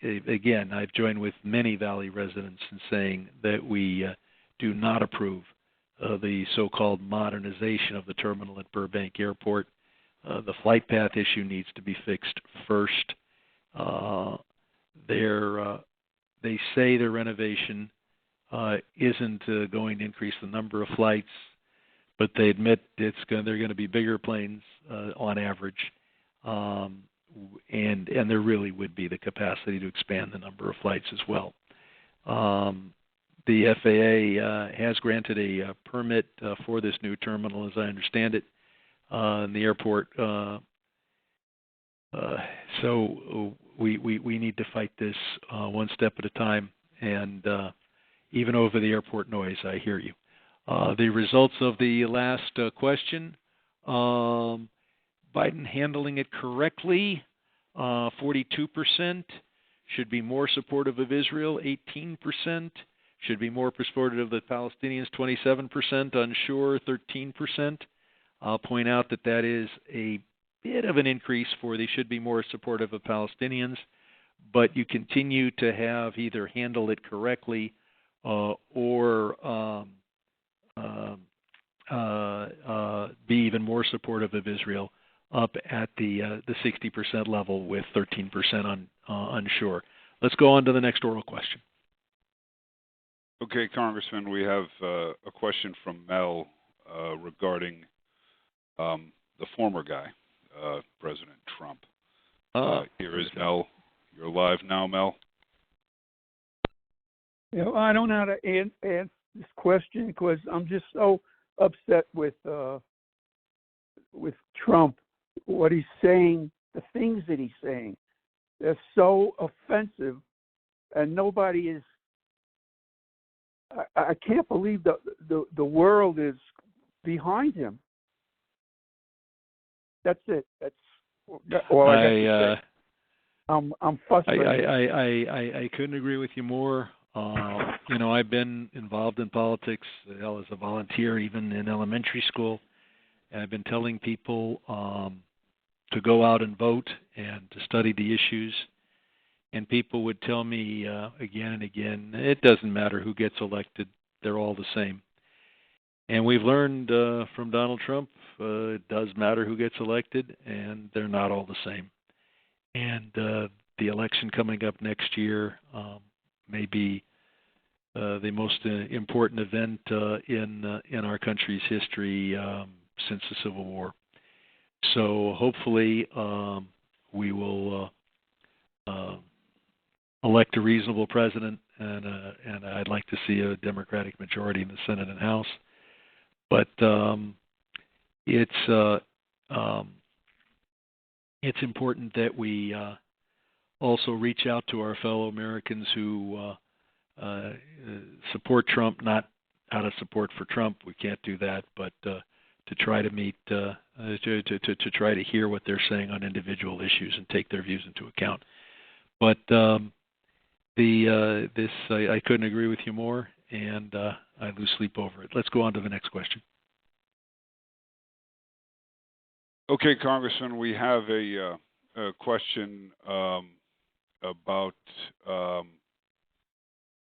Again, I've joined with many Valley residents in saying that we do not approve the so-called modernization of the terminal at Burbank Airport. The flight path issue needs to be fixed first. They say their renovation isn't going to increase the number of flights, but they admit they're going to be bigger planes on average, and there really would be the capacity to expand the number of flights as well. The FAA has granted a permit for this new terminal, as I understand it, in the airport. So we need to fight this one step at a time, and even over the airport noise, I hear you. The results of the last question, Biden handling it correctly, 42%, should be more supportive of Israel, 18%, should be more supportive of the Palestinians, 27%, unsure, 13%. I'll point out that is a bit of an increase for they should be more supportive of Palestinians, but you continue to have either handle it correctly or be even more supportive of Israel up at the 60% level with 13% unsure. Let's go on to the next oral question. Okay, Congressman, we have a question from Mel regarding the former guy, President Trump. Here is Mel. You're live now, Mel. I don't know how to answer this question because I'm just so upset with Trump. What he's saying, the things that he's saying, they're so offensive, and nobody is. I can't believe the world is behind him. That's it. That's all I got to say. I'm frustrated. I couldn't agree with you more. I've been involved in politics as a volunteer, even in elementary school, and I've been telling people to go out and vote and to study the issues. And people would tell me again and again, it doesn't matter who gets elected; they're all the same. And we've learned from Donald Trump, it does matter who gets elected, and they're not all the same. And the election coming up next year may be the most important event in our country's history since the Civil War. So hopefully we will elect a reasonable president, and I'd like to see a Democratic majority in the Senate and House. But it's important that we also reach out to our fellow Americans who support Trump, not out of support for Trump. We can't do that, but to try to meet, to try to hear what they're saying on individual issues and take their views into account. But I couldn't agree with you more, and I lose sleep over it. Let's go on to the next question. Okay, Congressman, we have a question about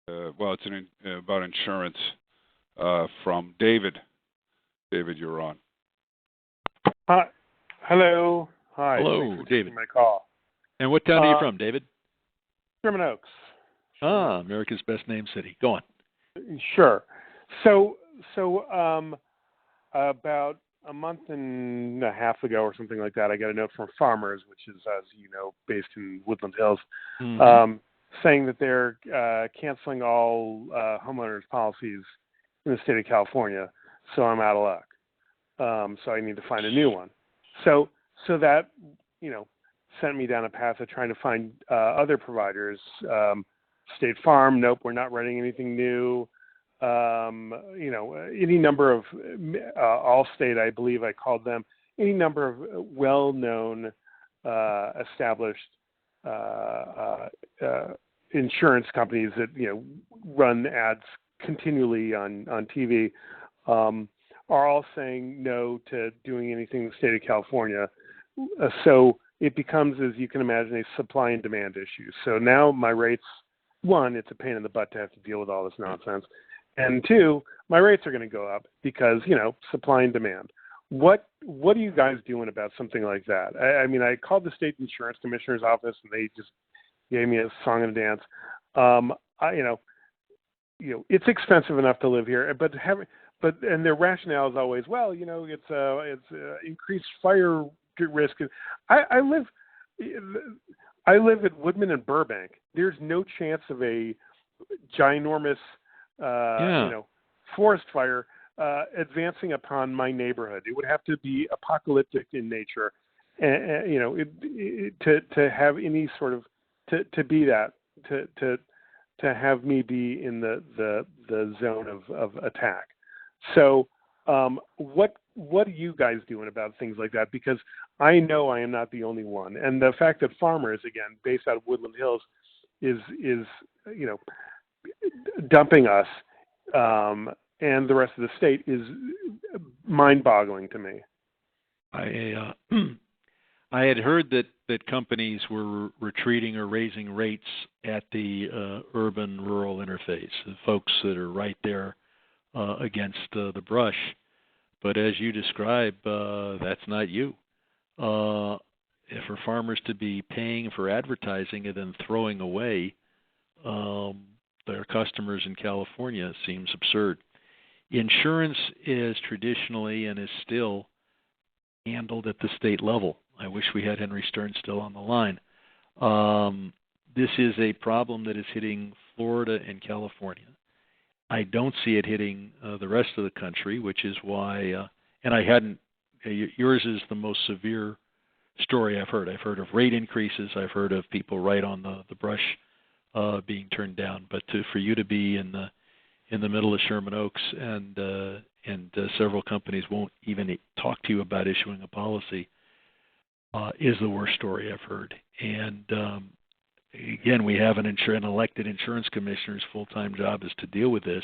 about insurance from David. David, you're on. Hi. Hello. Hi. Hello, Thanks for David. taking my call. And what town are you from, David? Sherman Oaks. Ah, America's best named city. Go on. Sure. So about a month and a half ago or something like that, I got a note from Farmers, which is, as you know, based in Woodland Hills, saying that they're canceling all homeowners policies in the state of California. So I'm out of luck. So I need to find a new one. So that, sent me down a path of trying to find other providers. State Farm, nope, we're not running anything new. Any number of Allstate, I believe I called them, any number of well-known, established insurance companies that run ads continually on TV are all saying no to doing anything in the state of California. So it becomes, as you can imagine, a supply and demand issue. So now my rates, one, it's a pain in the butt to have to deal with all this nonsense. And two, my rates are going to go up because, supply and demand. What are you guys doing about something like that? I mean, I called the state insurance commissioner's office and they just gave me a song and a dance. It's expensive enough to live here, but their rationale is always, well, it's increased fire risk. I live at Woodman and Burbank. There's no chance of a ginormous forest fire advancing upon my neighborhood. It would have to be apocalyptic in nature, and to have any sort of to be that to have me be in the zone of attack. So what are you guys doing about things like that? Because I know I am not the only one, and the fact that Farmers, again, based out of Woodland Hills, is dumping us and the rest of the state is mind-boggling to me. I had heard that companies were retreating or raising rates at the urban-rural interface, the folks that are right there against the brush. But as you describe, that's not you. For farmers to be paying for advertising and then throwing away their customers in California seems absurd. Insurance is traditionally and is still handled at the state level. I wish we had Henry Stern still on the line. This is a problem that is hitting Florida and California. I don't see it hitting the rest of the country, which is why, yours is the most severe story I've heard. I've heard of rate increases. I've heard of people right on the brush being turned down. But for you to be in the middle of Sherman Oaks and several companies won't even talk to you about issuing a policy is the worst story I've heard. And again, we have an elected insurance commissioner's full-time job is to deal with this.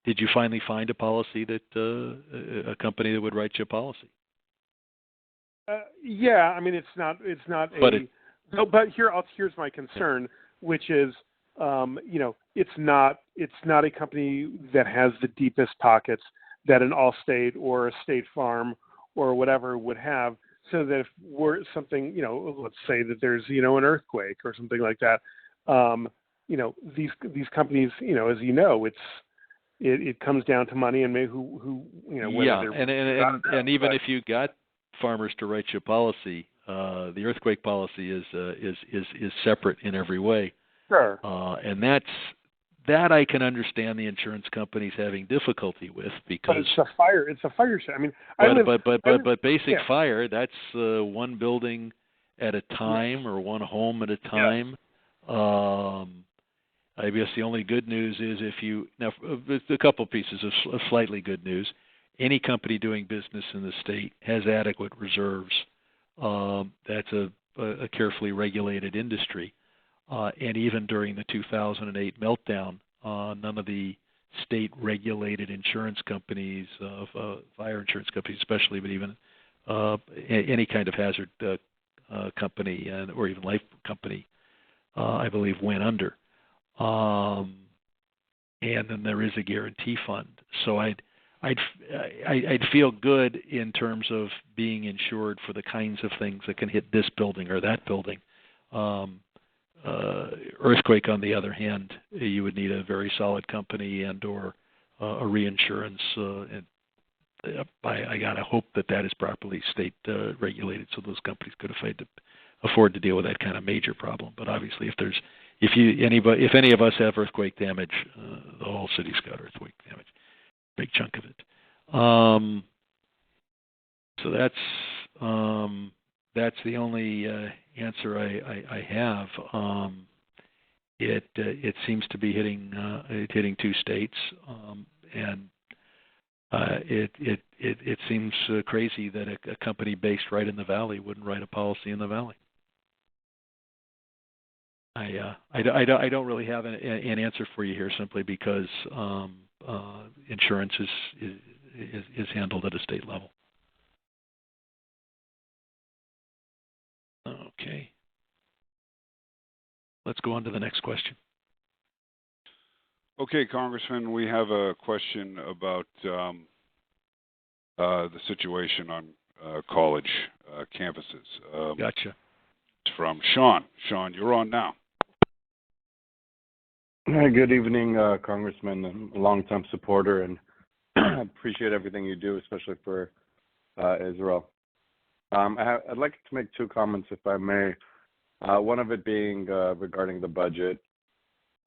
Did you finally find a policy that a company that would write you a policy? Yeah, I mean it's not but here's my concern, which is it's not a company that has the deepest pockets that an Allstate or a State Farm or whatever would have. So that if we're something, let's say that there's, an earthquake or something like that, these companies, as it comes down to money and maybe whether and even if you got Farmers to write you a policy, the earthquake policy is separate in every way. Sure. And that I can understand the insurance companies having difficulty with because but it's a fire. I mean, but basic fire, that's one building at a time or one home at a time. Yeah. I guess the only good news is a couple pieces of slightly good news. Any company doing business in the state has adequate reserves. That's a carefully regulated industry. And even during the 2008 meltdown, none of the state-regulated insurance companies, fire insurance companies especially, but even any kind of hazard company or even life company, I believe, went under. And then there is a guarantee fund. So I'd feel good in terms of being insured for the kinds of things that can hit this building or that building. Earthquake, on the other hand, you would need a very solid company and/or a reinsurance. I gotta hope that is properly state regulated, so those companies could afford to deal with that kind of major problem. But obviously, if any of us have earthquake damage, the whole city's got earthquake damage, big chunk of it. So that's the only answer I have. It seems to be hitting two states, and it seems crazy that a company based right in the valley wouldn't write a policy in the valley. I don't really have an answer for you here, simply because insurance is handled at a state level. Okay. Let's go on to the next question. Okay, Congressman, we have a question about the situation on college campuses. Gotcha. It's from Sean. Sean, you're on now. Hi, good evening, Congressman. I'm a longtime supporter and appreciate everything you do, especially for Israel. I'd like to make two comments, if I may. One of it being regarding the budget.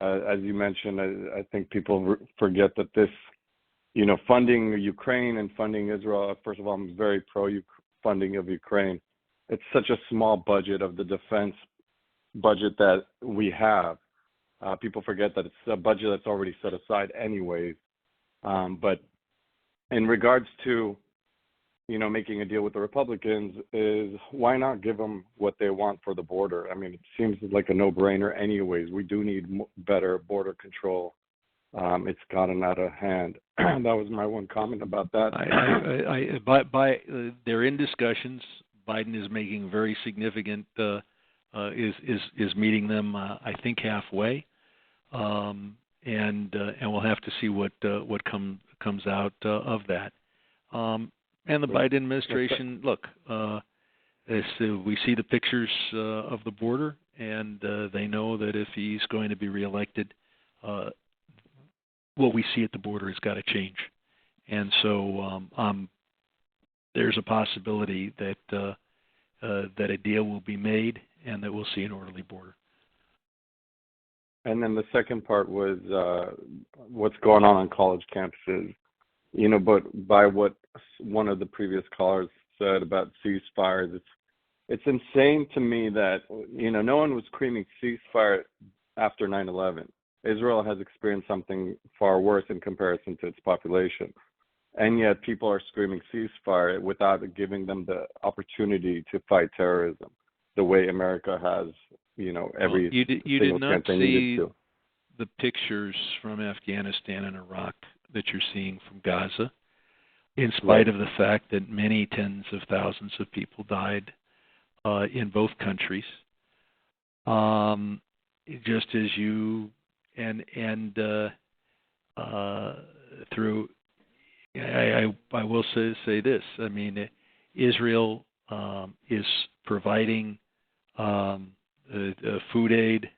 As you mentioned, I think people forget that this, funding Ukraine and funding Israel. First of all, I'm very pro funding of Ukraine. It's such a small budget of the defense budget that we have. People forget that it's a budget that's already set aside anyways. But in regards to, making a deal with the Republicans, is why not give them what they want for the border? I mean, it seems like a no-brainer anyways. We do need better border control. It's gotten out of hand. That was my one comment about that. They're in discussions. Biden is making very significant, is meeting them, I think, halfway. And we'll have to see what comes out of that. And the Biden administration, look, we see the pictures of the border, and they know that if he's going to be reelected, what we see at the border has got to change. And so there's a possibility that a deal will be made and that we'll see an orderly border. And then the second part was what's going on college campuses. But by what one of the previous callers said about ceasefires, it's insane to me that, no one was screaming ceasefire after 9/11. Israel has experienced something far worse in comparison to its population. And yet people are screaming ceasefire without giving them the opportunity to fight terrorism the way America has, every you did not see to. The pictures from Afghanistan and Iraq that you're seeing from Gaza, in spite of the fact that many tens of thousands of people died in both countries. Just as you and through, I will say this. I mean, Israel is providing food aid,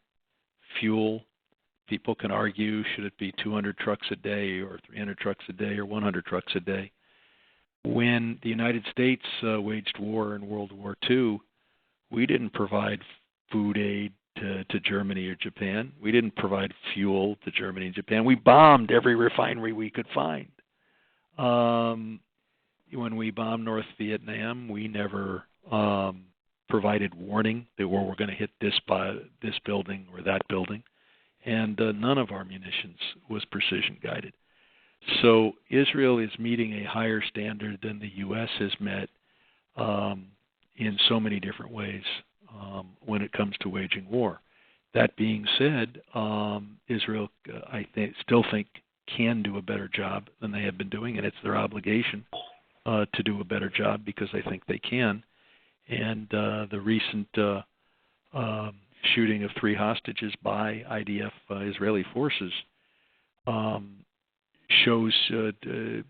fuel. People can argue, should it be 200 trucks a day or 300 trucks a day or 100 trucks a day? When the United States waged war in World War II, we didn't provide food aid to Germany or Japan. We didn't provide fuel to Germany and Japan. We bombed every refinery we could find. When we bombed North Vietnam, we never provided warning that we're going to hit this building or that building. And none of our munitions was precision guided. So Israel is meeting a higher standard than the U.S. has met in so many different ways when it comes to waging war. That being said, Israel, still think can do a better job than they have been doing, and it's their obligation to do a better job because they think they can. And the recent shooting of 3 hostages by IDF Israeli forces shows that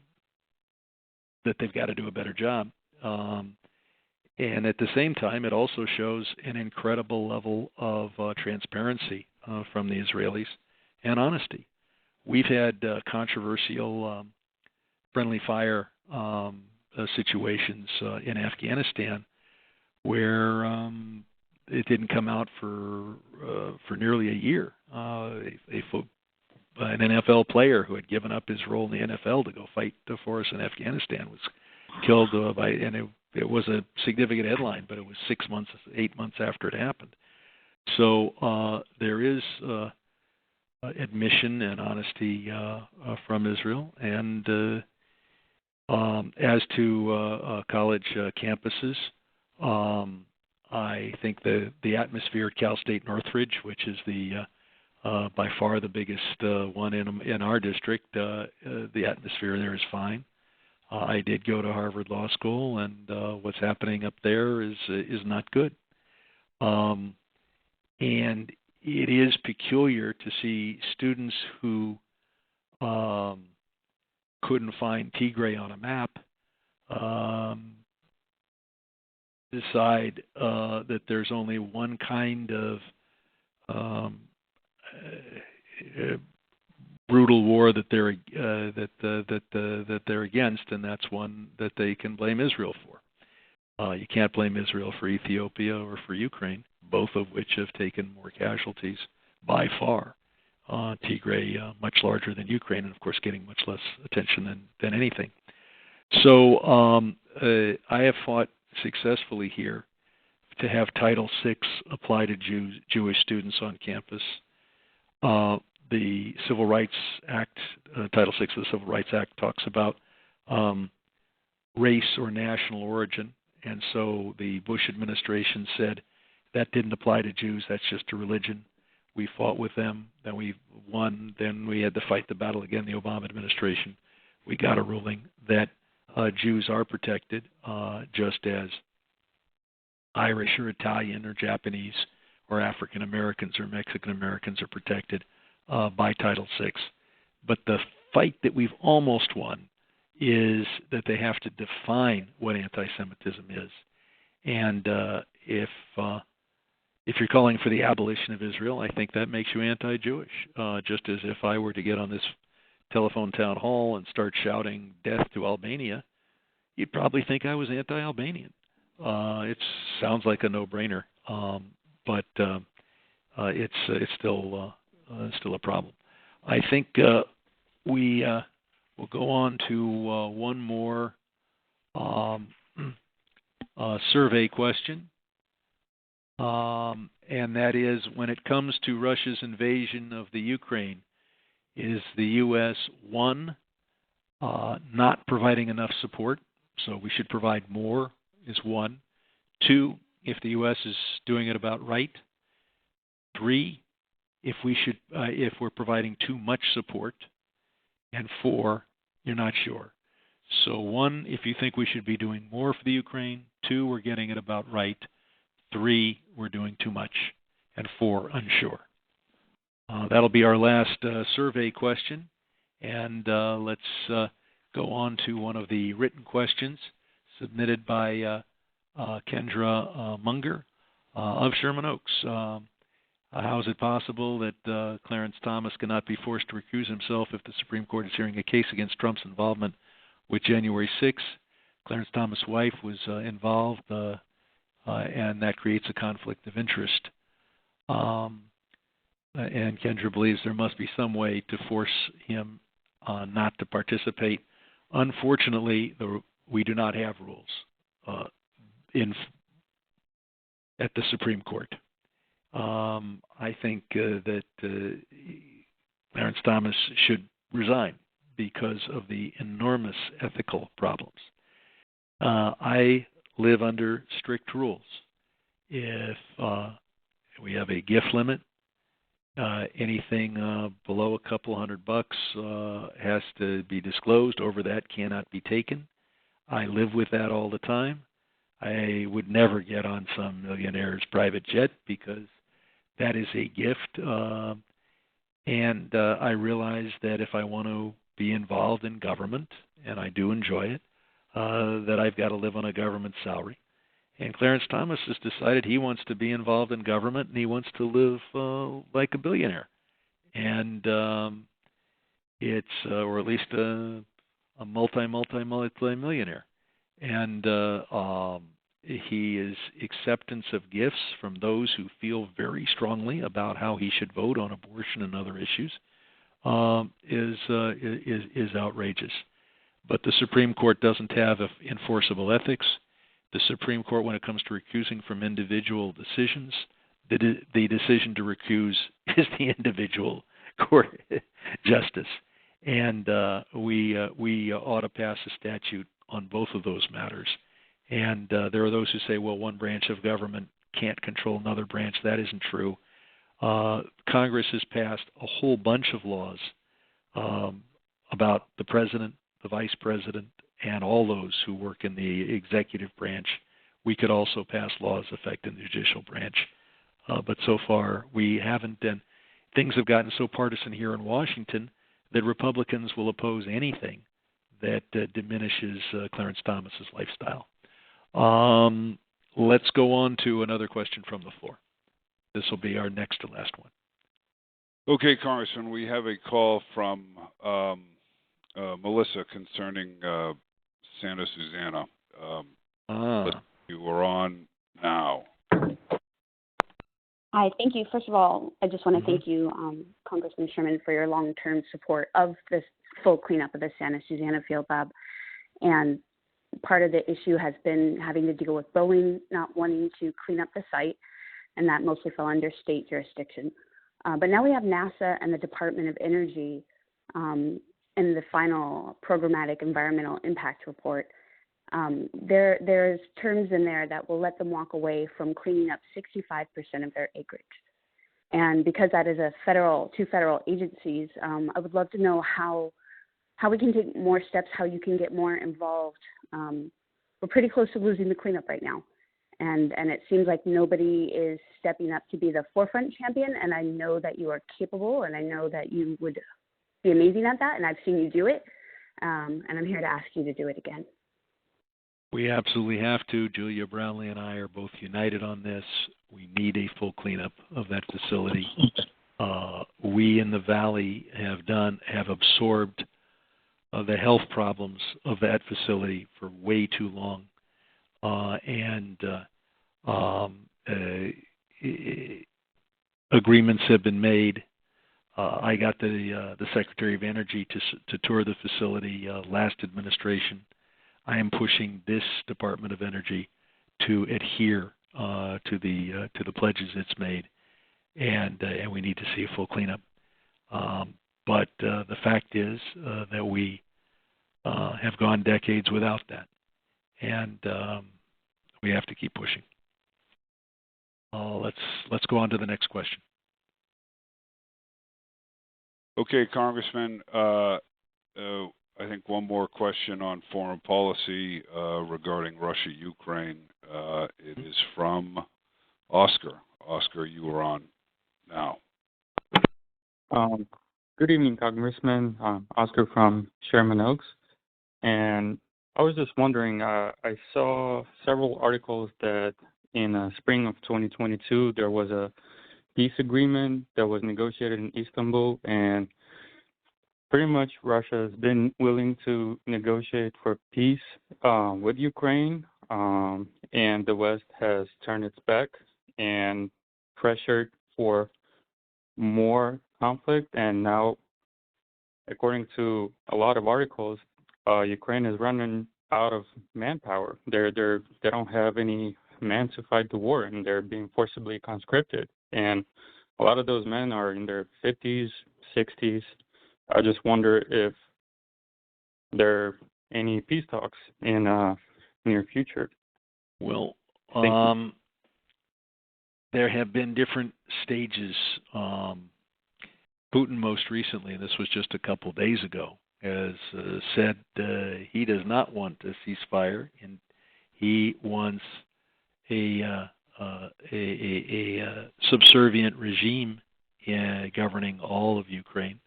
they've got to do a better job. And at the same time, it also shows an incredible level of transparency from the Israelis and honesty. We've had controversial friendly fire situations in Afghanistan where it didn't come out for nearly a year. An NFL player who had given up his role in the NFL to go fight for us in Afghanistan was killed and it was a significant headline, but it was 8 months after it happened. So there is admission and honesty from Israel. And as to college campuses, I think the atmosphere at Cal State Northridge, which is the by far the biggest one in our district, the atmosphere there is fine. I did go to Harvard Law School, and what's happening up there is not good. And it is peculiar to see students who couldn't find Tigray on a map decide that there's only one kind of brutal war that they're against, and that's one that they can blame Israel for. You can't blame Israel for Ethiopia or for Ukraine, both of which have taken more casualties by far. Tigray much larger than Ukraine, and of course getting much less attention than anything. So I have fought successfully here to have Title VI apply to Jewish students on campus. The Civil Rights Act, Title VI of the Civil Rights Act, talks about race or national origin, and so the Bush administration said that didn't apply to Jews, that's just a religion. We fought with them, then we won, then we had to fight the battle again, the Obama administration. We got a ruling that Jews are protected, just as Irish or Italian or Japanese or African Americans or Mexican Americans are protected by Title VI. But the fight that we've almost won is that they have to define what anti-Semitism is. And if you're calling for the abolition of Israel, I think that makes you anti-Jewish. Just as if I were to get on this telephone town hall and start shouting death to Albania, you'd probably think I was anti-Albanian. It sounds like a no-brainer, but it's still a problem. I think we will go on to one more survey question, and that is, when it comes to Russia's invasion of the Ukraine, is the U.S. one, not providing enough support, so we should provide more, is one. 2, if the U.S. is doing it about right. 3, if we're providing too much support. And 4, you're not sure. So 1, if you think we should be doing more for the Ukraine. 2, we're getting it about right. 3, we're doing too much. And 4, unsure. That'll be our last survey question. And let's go on to one of the written questions submitted by Kendra Munger of Sherman Oaks. How is it possible that Clarence Thomas cannot be forced to recuse himself if the Supreme Court is hearing a case against Trump's involvement with January 6th? Clarence Thomas' wife was involved, and that creates a conflict of interest. And Kendra believes there must be some way to force him not to participate. Unfortunately, we do not have rules at the Supreme Court. I think that Clarence Thomas should resign because of the enormous ethical problems. I live under strict rules. If we have a gift limit, Anything below a couple $100 has to be disclosed. Over that cannot be taken. I live with that all the time. I would never get on some millionaire's private jet because that is a gift. And I realize that if I want to be involved in government, and I do enjoy it, that I've got to live on a government salary. And Clarence Thomas has decided he wants to be involved in government and he wants to live like a billionaire. And it's, or at least a multi-millionaire. And his acceptance of gifts from those who feel very strongly about how he should vote on abortion and other issues is outrageous. But the Supreme Court doesn't have enforceable ethics. The Supreme Court, when it comes to recusing from individual decisions, the decision to recuse is the individual court justice. And we ought to pass a statute on both of those matters. And there are those who say, well, one branch of government can't control another branch. That isn't true. Congress has passed a whole bunch of laws about the president, the vice president, and all those who work in the executive branch. We could also pass laws affecting the judicial branch. But so far, we haven't. And things have gotten so partisan here in Washington that Republicans will oppose anything that diminishes Clarence Thomas's lifestyle. Let's go on to another question from the floor. This will be our next to last one. Okay, Congressman, we have a call from Melissa concerning Santa Susana. You are on now. Hi, thank you. First of all, I just want to thank you, Congressman Sherman, for your long-term support of this full cleanup of the Santa Susana Field Lab. And part of the issue has been having to deal with Boeing not wanting to clean up the site, and that mostly fell under state jurisdiction. But now we have NASA and the Department of Energy in the final programmatic environmental impact report. There's terms in there that will let them walk away from cleaning up 65% of their acreage. And because that is two federal agencies, I would love to know how we can take more steps, how you can get more involved. We're pretty close to losing the cleanup right now. And it seems like nobody is stepping up to be the forefront champion. And I know that you are capable, and I know that you would be amazing at that. And I've seen you do it. And I'm here to ask you to do it again. We absolutely have to. Julia Brownlee and I are both united on this. We need a full cleanup of that facility. We in the Valley have absorbed the health problems of that facility for way too long. Agreements have been made. I got the Secretary of Energy to tour the facility last administration. I am pushing this Department of Energy to adhere to the pledges it's made, and we need to see a full cleanup. But the fact is that we have gone decades without that, and we have to keep pushing. Let's go on to the next question. Okay, Congressman. I think one more question on foreign policy regarding Russia, Ukraine. It is from Oscar. Oscar, you are on now. Good evening, Congressman. Oscar from Sherman Oaks. And I was just wondering, I saw several articles that in spring of 2022, there was a peace agreement that was negotiated in Istanbul, and pretty much Russia has been willing to negotiate for peace with Ukraine, and the West has turned its back and pressured for more conflict. And now, according to a lot of articles, Ukraine is running out of manpower. They don't have any men to fight the war, and they're being forcibly conscripted. And a lot of those men are in their 50s, 60s. I just wonder if there are any peace talks in near future. Well, there have been different stages Putin most recently, and this was just a couple days ago, has said he does not want a ceasefire, and he wants a subservient regime governing all of Ukraine.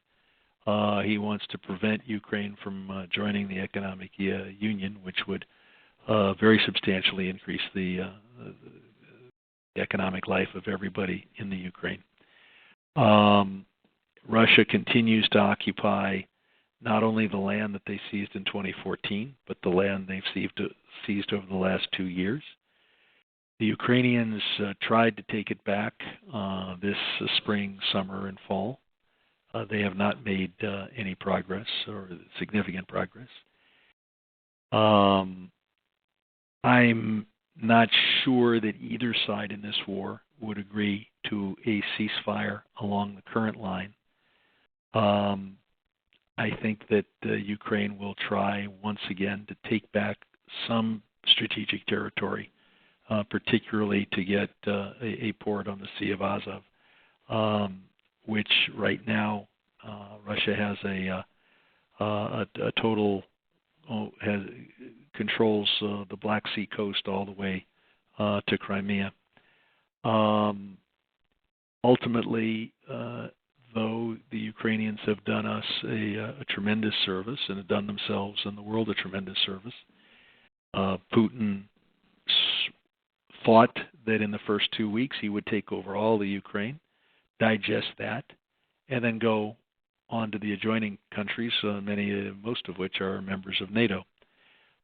He wants to prevent Ukraine from joining the economic union, which would very substantially increase the economic life of everybody in the Ukraine. Russia continues to occupy not only the land that they seized in 2014, but the land they've seized over the last 2 years. The Ukrainians tried to take it back this spring, summer, and fall. They have not made any progress or significant progress. I'm not sure that either side in this war would agree to a ceasefire along the current line. I think that Ukraine will try once again to take back some strategic territory, particularly to get a port on the Sea of Azov, which right now Russia has a total controls the Black Sea coast all the way to Crimea. Ultimately, though, the Ukrainians have done us a tremendous service and have done themselves and the world a tremendous service. Putin thought that in the first 2 weeks he would take over all the Ukraine, digest that, and then go on to the adjoining countries, most of which are members of NATO.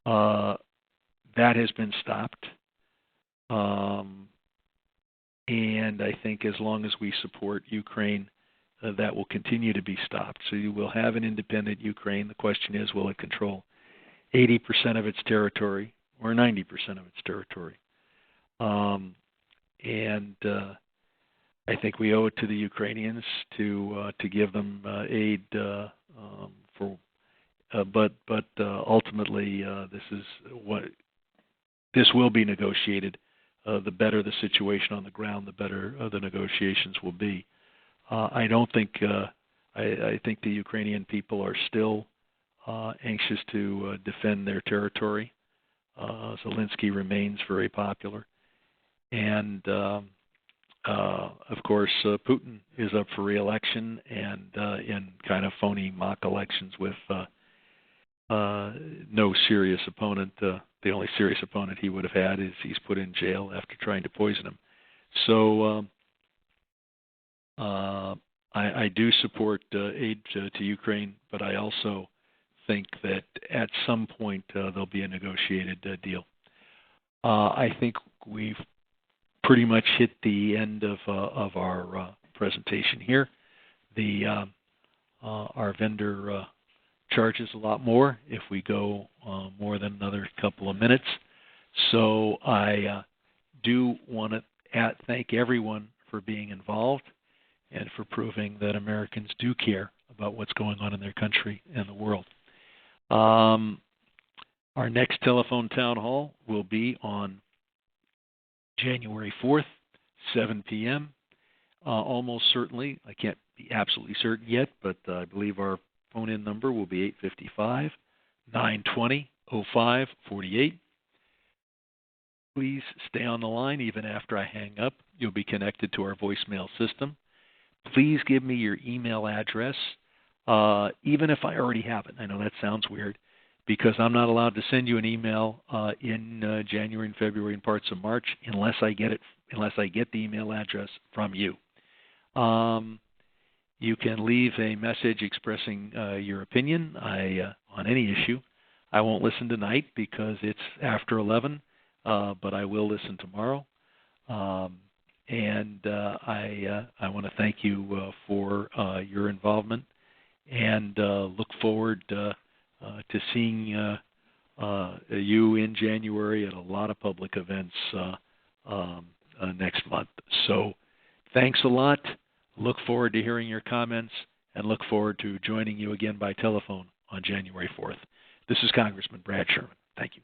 That has been stopped. And I think as long as we support Ukraine, that will continue to be stopped. So you will have an independent Ukraine. The question is, will it control 80% of its territory or 90% of its territory? I think we owe it to the Ukrainians to give them aid but ultimately this will be negotiated. The better the situation on the ground, the better the negotiations will be. I don't think I think the Ukrainian people are still anxious to defend their territory. Zelensky remains very popular, and of course Putin is up for re-election and in kind of phony mock elections with no serious opponent. The only serious opponent he would have had is he's put in jail after trying to poison him. So I do support aid to Ukraine, but I also think that at some point there'll be a negotiated deal. I think we've pretty much hit the end of our presentation here. Our vendor charges a lot more if we go more than another couple of minutes. So I do want to thank everyone for being involved and for proving that Americans do care about what's going on in their country and the world. Our next telephone town hall will be on January 4th, 7 p.m. Almost certainly, I can't be absolutely certain yet, but I believe our phone-in number will be 855-920-0548. Please stay on the line even after I hang up. You'll be connected to our voicemail system. Please give me your email address, even if I already have it. I know that sounds weird, because I'm not allowed to send you an email in January and February and parts of March unless I get the email address from you. You can leave a message expressing your opinion on any issue. I won't listen tonight because it's after 11, but I will listen tomorrow. And I want to thank you for your involvement and look forward to seeing you in January at a lot of public events next month. So thanks a lot. Look forward to hearing your comments and look forward to joining you again by telephone on January 4th. This is Congressman Brad Sherman. Thank you.